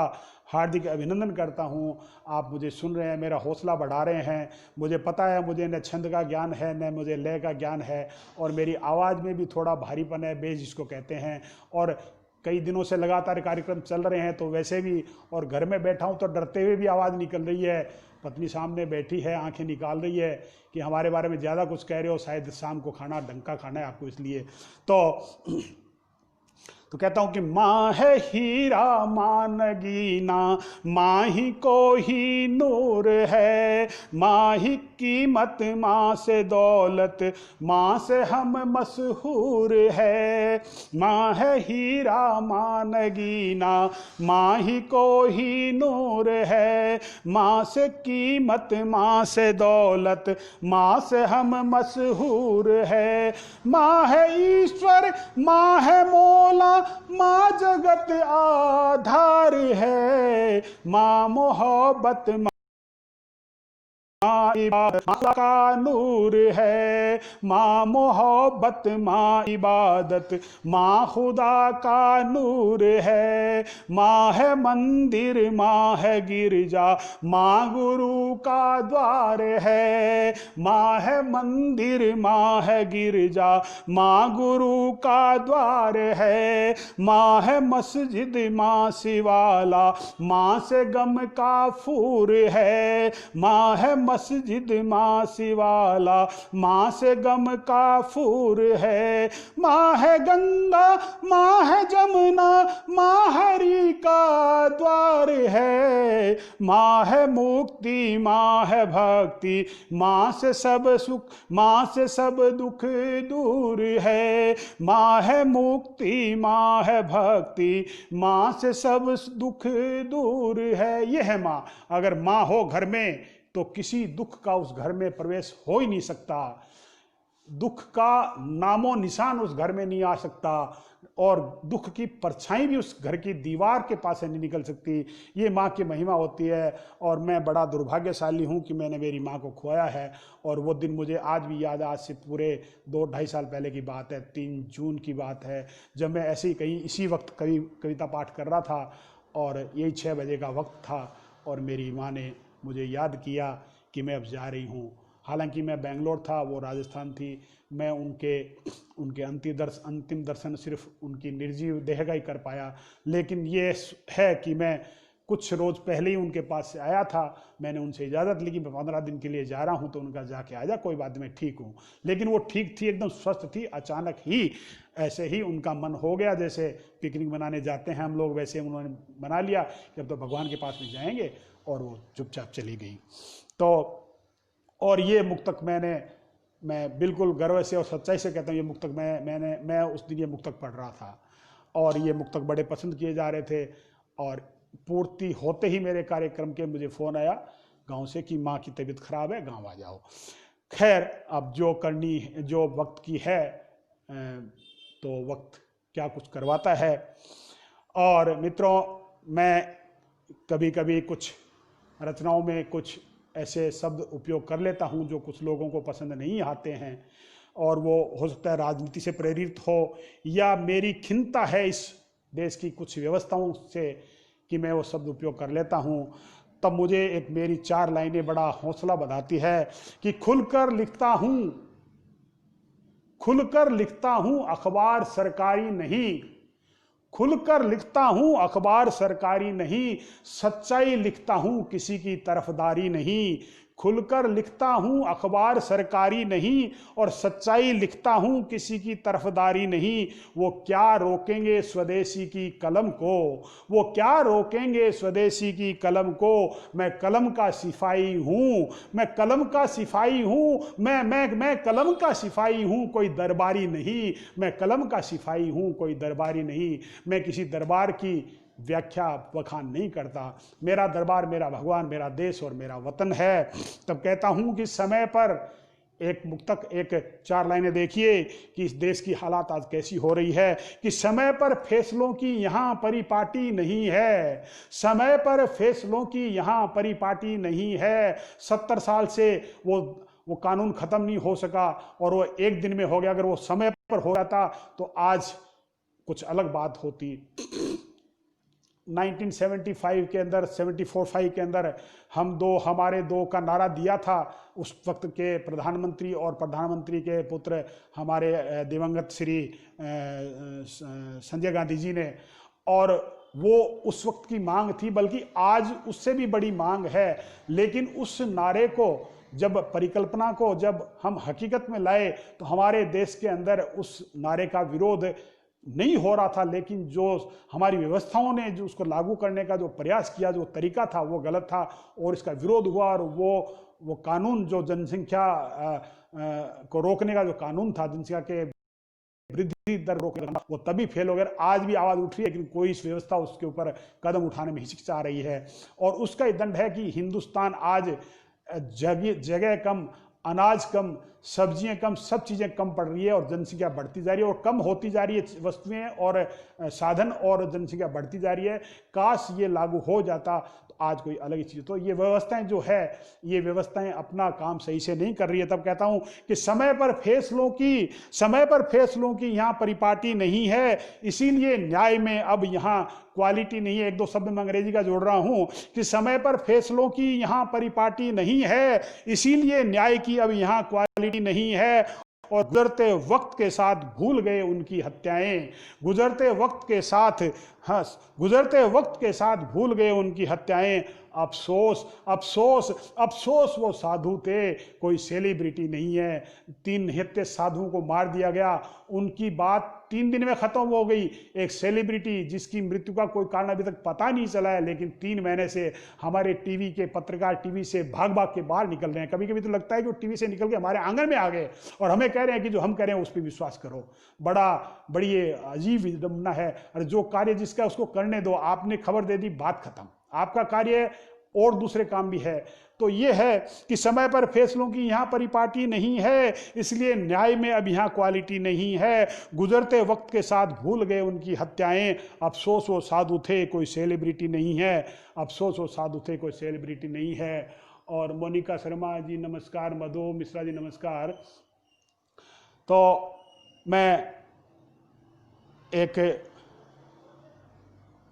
हार्दिक अभिनंदन करता हूँ। आप मुझे सुन रहे हैं, मेरा हौसला बढ़ा रहे हैं। मुझे पता है मुझे न छंद का ज्ञान है न मुझे लय का ज्ञान है, और मेरी आवाज़ में भी थोड़ा भारीपन है, बेस जिसको कहते हैं। और कई दिनों से लगातार कार्यक्रम चल रहे हैं, तो वैसे भी, और घर में बैठा हूँ तो डरते हुए भी आवाज़ निकल रही है। पत्नी सामने बैठी है, आंखें निकाल रही है कि हमारे बारे में ज़्यादा कुछ कह रहे हो, शायद शाम को खाना ढंग का खाना है आपको, इसलिए। तो कहता हूं कि माँ है हीरा मानगीना, माँ ही को ही नूर है, माँ ही कीमत, माँ से दौलत, माँ से हम मशहूर है। माँ है हीरा मानगीना, माँ ही को ही नूर है, माँ से कीमत, माँ से दौलत, माँ से हम मशहूर है। माँ है ईश्वर, माँ है मौला, माँ जगत आधार है, माँ मोहब्बत, माँ इबादत का नूर है, माँ मोहब्बत, माँ इबादत, माँ खुदा का नूर है। माँ है मंदिर, माँ है गिरजा, माँ गुरु का द्वार है। माँ है मंदिर, माँ है गिरजा, माँ गुरु का द्वार है। माँ है मस्जिद, माँ शिवाला, माँ से गम का फूर है। माँ है मस्जिद, माँ शिवाला, माँ से गम का फूर है। माँ है गंगा, माँ है जमुना, माँ हरि का द्वार है। माँ है मुक्ति, माँ है भक्ति, माँ से सब सुख, माँ से सब दुख दूर है। माँ है मुक्ति, माँ है भक्ति, माँ से सब दुख दूर है। ये है माँ। अगर माँ हो घर में तो किसी दुख का उस घर में प्रवेश हो ही नहीं सकता, दुख का नामो निशान उस घर में नहीं आ सकता, और दुख की परछाई भी उस घर की दीवार के पास से नहीं निकल सकती। ये माँ की महिमा होती है। और मैं बड़ा दुर्भाग्यशाली हूँ कि मैंने मेरी माँ को खोया है, और वो दिन मुझे आज भी याद है। आज से पूरे 2-2.5 साल पहले की बात है, 3 जून की बात है, जब मैं ऐसे ही कहीं इसी वक्त कविता पाठ कर रहा था, और यही 6 बजे का वक्त था और मेरी माँ ने मुझे याद किया कि मैं अब जा रही हूँ। हालांकि मैं बेंगलोर था, वो राजस्थान थी। मैं उनके अंतिम दर्शन सिर्फ उनकी निर्जीव देह का ही कर पाया। लेकिन ये है कि मैं कुछ रोज पहले ही उनके पास से आया था। मैंने उनसे इजाज़त ली कि मैं 15 दिन के लिए जा रहा हूँ, तो उनका जाके आ जा, कोई बात नहीं, मैं ठीक हूँ। लेकिन वो ठीक थी, एकदम स्वस्थ थी। अचानक ही ऐसे ही उनका मन हो गया, जैसे पिकनिक मनाने जाते हैं हम लोग, वैसे उन्होंने बना लिया कि अब तो भगवान के पास में जाएंगे, और वो चुपचाप चली गई। तो और ये मुक्तक मैं बिल्कुल गर्व से और सच्चाई से कहता हूँ, ये मुक्तक मैं उस दिन ये मुक्तक पढ़ रहा था और ये मुक्तक बड़े पसंद किए जा रहे थे। और पूर्ति होते ही मेरे कार्यक्रम के मुझे फ़ोन आया गांव से कि माँ की तबीयत खराब है, गांव आ जाओ। खैर, अब जो करनी जो वक्त की है, तो वक्त क्या कुछ करवाता है। और मित्रों, मैं कभी कभी कुछ रचनाओं में कुछ ऐसे शब्द उपयोग कर लेता हूँ जो कुछ लोगों को पसंद नहीं आते हैं, और वो हो सकता है राजनीति से प्रेरित हो, या मेरी खिन्नता है इस देश की कुछ व्यवस्थाओं से कि मैं वो शब्द उपयोग कर लेता हूँ। तब मुझे एक मेरी 4 लाइनें बड़ा हौसला बढ़ाती है कि खुलकर लिखता हूँ अखबार सरकारी नहीं, खुलकर लिखता हूं अखबार सरकारी नहीं, सच्चाई लिखता हूं किसी की तरफदारी नहीं। खुलकर लिखता हूं अखबार सरकारी नहीं, और सच्चाई लिखता हूं किसी की तरफदारी नहीं। वो क्या रोकेंगे स्वदेशी की कलम को, वो क्या रोकेंगे स्वदेशी की कलम को। मैं कलम का सिपाही हूं, मैं कलम का सिपाही हूं, मैं कलम का सिपाही हूं, कोई दरबारी नहीं। मैं कलम का सिपाही हूं, कोई दरबारी नहीं। मैं किसी दरबार की व्याख्या बखान नहीं करता। मेरा दरबार मेरा भगवान, मेरा देश और मेरा वतन है। तब कहता हूं कि समय पर एक मुक्तक, एक 4 लाइनें देखिए कि इस देश की हालात आज कैसी हो रही है, कि समय पर फैसलों की यहां परिपाटी नहीं है, समय पर फैसलों की यहां परिपाटी नहीं है। 70 साल से वो कानून खत्म नहीं हो सका, और वो एक दिन में हो गया। अगर वो समय पर हो जाता तो आज कुछ अलग बात होती। 1975 के अंदर, 74-5 के अंदर हमारे दो का नारा दिया था उस वक्त के प्रधानमंत्री और प्रधानमंत्री के पुत्र हमारे दिवंगत श्री संजय गांधी जी ने। और वो उस वक्त की मांग थी, बल्कि आज उससे भी बड़ी मांग है। लेकिन उस नारे को जब परिकल्पना को जब हम हकीकत में लाए तो हमारे देश के अंदर उस नारे का विरोध नहीं हो रहा था। लेकिन जो हमारी व्यवस्थाओं ने जो उसको लागू करने का जो प्रयास किया, जो तरीका था, वो गलत था और इसका विरोध हुआ। और वो कानून जो जनसंख्या को रोकने का जो कानून था, जनसंख्या के वृद्धि दर रोकने का, वो तभी फेल हो गया। आज भी आवाज उठ रही है, लेकिन कोई इस व्यवस्था उसके ऊपर कदम उठाने में हिचकिचा रही है। और उसका ही दंड है कि हिंदुस्तान आज जगह कम, अनाज कम, सब्जियां कम, सब चीज़ें कम पड़ रही है, और जनसंख्या बढ़ती जा रही है और कम होती जा रही है वस्तुएं और साधन, और जनसंख्या बढ़ती जा रही है। काश ये लागू हो जाता तो आज कोई अलग ही चीज़। तो ये व्यवस्थाएं जो है, ये व्यवस्थाएं अपना काम सही से नहीं कर रही है। तब कहता हूं कि समय पर फैसलों की यहाँ परिपाटी नहीं है, इसीलिए न्याय में अब यहाँ क्वालिटी नहीं है। 1-2 शब्द मैं अंग्रेजी का जोड़ रहा हूं कि समय पर फैसलों की यहाँ परिपाटी नहीं है, इसीलिए न्याय की अब यहाँ क्वालिटी नहीं है। और गुजरते वक्त के साथ भूल गए उनकी हत्याएं, गुजरते वक्त के साथ भूल गए उनकी हत्याएं। अफसोस अफसोस अफसोस वो साधु थे, कोई सेलिब्रिटी नहीं है। 3 निहत्थे साधुओं को मार दिया गया, उनकी बात 3 दिन में खत्म हो गई। एक सेलिब्रिटी जिसकी मृत्यु का कोई कारण अभी तक पता नहीं चला है, लेकिन 3 महीने से हमारे टीवी के पत्रकार टीवी से भाग भाग के बाहर निकल रहे हैं। कभी कभी तो लगता है कि वो टीवी से निकल के हमारे आंगन में आ गए और हमें कह रहे हैं कि जो हम कह रहे हैं उस पर विश्वास करो। बड़ी ये अजीब विडंबना है। और जो कार्य जिसका उसको करने दो, आपने खबर दे दी, बात खत्म। आपका कार्य और दूसरे काम भी है। तो ये है कि समय पर फैसलों की यहाँ परिपाटी नहीं है, इसलिए न्याय में अब यहाँ क्वालिटी नहीं है। गुजरते वक्त के साथ भूल गए उनकी हत्याएं। अफसोस वो साधु थे, कोई सेलिब्रिटी नहीं है। अफसोस वो साधु थे, कोई सेलिब्रिटी नहीं है। और मोनिका शर्मा जी नमस्कार, मधु मिश्रा जी नमस्कार। तो मैं एक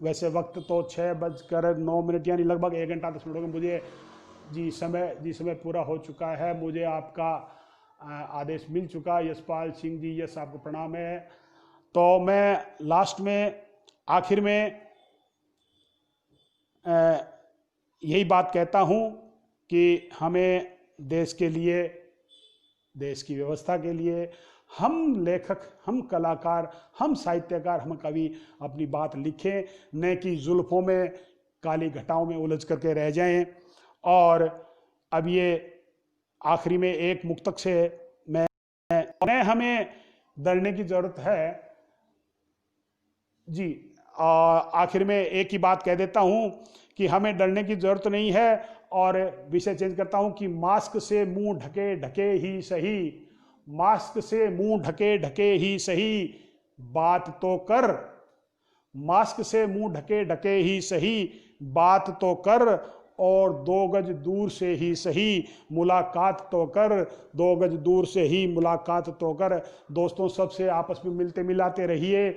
वैसे वक्त तो 6:09 यानी लगभग 1 घंटा 10 मिनट हो गए मुझे। जी समय पूरा हो चुका है। मुझे आपका आदेश मिल चुका। यशपाल सिंह जी, यस आपको प्रणाम है। तो मैं लास्ट में आखिर में यही बात कहता हूँ कि हमें देश के लिए, देश की व्यवस्था के लिए हम लेखक, हम कलाकार, हम साहित्यकार, हम कवि अपनी बात लिखें, न कि जुल्फों में काली घटाओं में उलझ करके रह जाएं। और अब ये आखिरी में एक मुक्तक से मैं हमें डरने की जरूरत है जी। आखिर में एक ही बात कह देता हूं कि हमें डरने की जरूरत नहीं है। और विषय चेंज करता हूं कि मास्क से मुंह ढके ढके ही सही, मास्क से मुंह ढके ढके ही सही बात तो कर, मास्क से मुंह ढके ढके ही सही बात तो कर, और 2 गज दूर से ही सही मुलाकात तो कर, 2 गज दूर से ही मुलाकात तो कर। दोस्तों, सबसे आपस में मिलते मिलाते रहिए,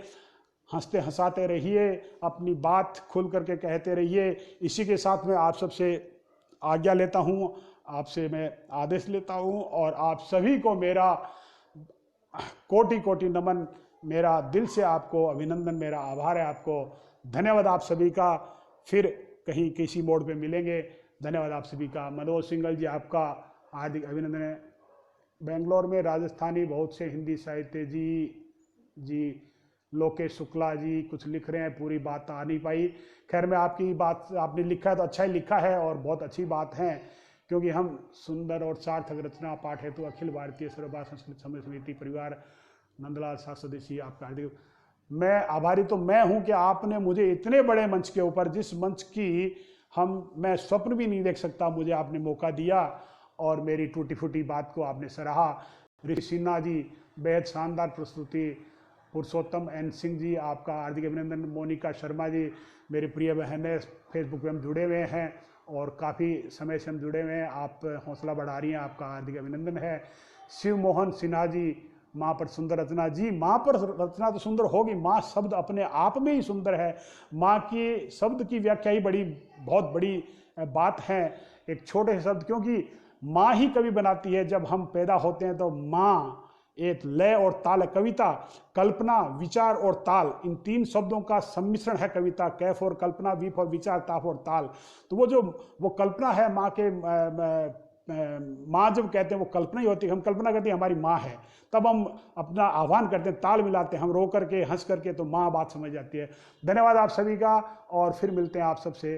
हंसते हंसाते रहिए, अपनी बात खुल करके कहते रहिए। इसी के साथ में आप सबसे आज्ञा लेता हूँ, आपसे मैं आदेश लेता हूँ, और आप सभी को मेरा कोटि कोटि नमन, मेरा दिल से आपको अभिनंदन, मेरा आभार है आपको। धन्यवाद आप सभी का। फिर कहीं किसी मोड़ पे मिलेंगे। धन्यवाद आप सभी का। मनोज सिंघल जी, आपका हार्दिक अभिनंदन है। बेंगलोर में राजस्थानी बहुत से हिंदी साहित्य जी लोकेश शुक्ला जी कुछ लिख रहे हैं, पूरी बात आ नहीं पाई। खैर, मैं आपकी बात, आपने लिखा है तो अच्छा ही लिखा है और बहुत अच्छी बात है, क्योंकि हम सुंदर और सार्थक रचना पाठ हेतु अखिल भारतीय सर्वभाषा संस्कृत समय समिति परिवार नंदलाल सात सदस्य आपका हार्दिक। मैं आभारी तो मैं हूं कि आपने मुझे इतने बड़े मंच के ऊपर, जिस मंच की मैं स्वप्न भी नहीं देख सकता, मुझे आपने मौका दिया और मेरी टूटी फूटी बात को आपने सराहा। ऋषि सिन्हा जी, बेहद शानदार प्रस्तुति। पुरुषोत्तम एन सिंह जी, आपका हार्दिक अभिनंदन। मोनिका शर्मा जी, मेरी प्रिय बहन है, फेसबुक पे हम जुड़े हुए हैं और काफ़ी समय से हम जुड़े हुए हैं। आप हौसला बढ़ा रही हैं, आपका हार्दिक अभिनंदन है। शिव मोहन सिन्हा जी, माँ पर सुंदर रचना। जी, माँ पर रचना तो सुंदर होगी, माँ शब्द अपने आप में ही सुंदर है। माँ के शब्द की व्याख्या ही बहुत बड़ी बात है, एक छोटे से शब्द, क्योंकि माँ ही कवि बनाती है। जब हम पैदा होते हैं तो माँ एक लय और ताल है। कविता कल्पना, विचार और ताल, इन 3 शब्दों का सम्मिश्रण है कविता। कैफ और कल्पना, वी फॉर विचार, ताफ और ताल। तो वो कल्पना है माँ के, माँ जब कहते हैं वो कल्पना ही होती है। हम कल्पना करते हैं हमारी माँ है, तब हम अपना आह्वान करते हैं, ताल मिलाते हैं, हम रो करके हंस करके, तो माँ बात समझ जाती है। धन्यवाद आप सभी का, और फिर मिलते हैं आप सबसे।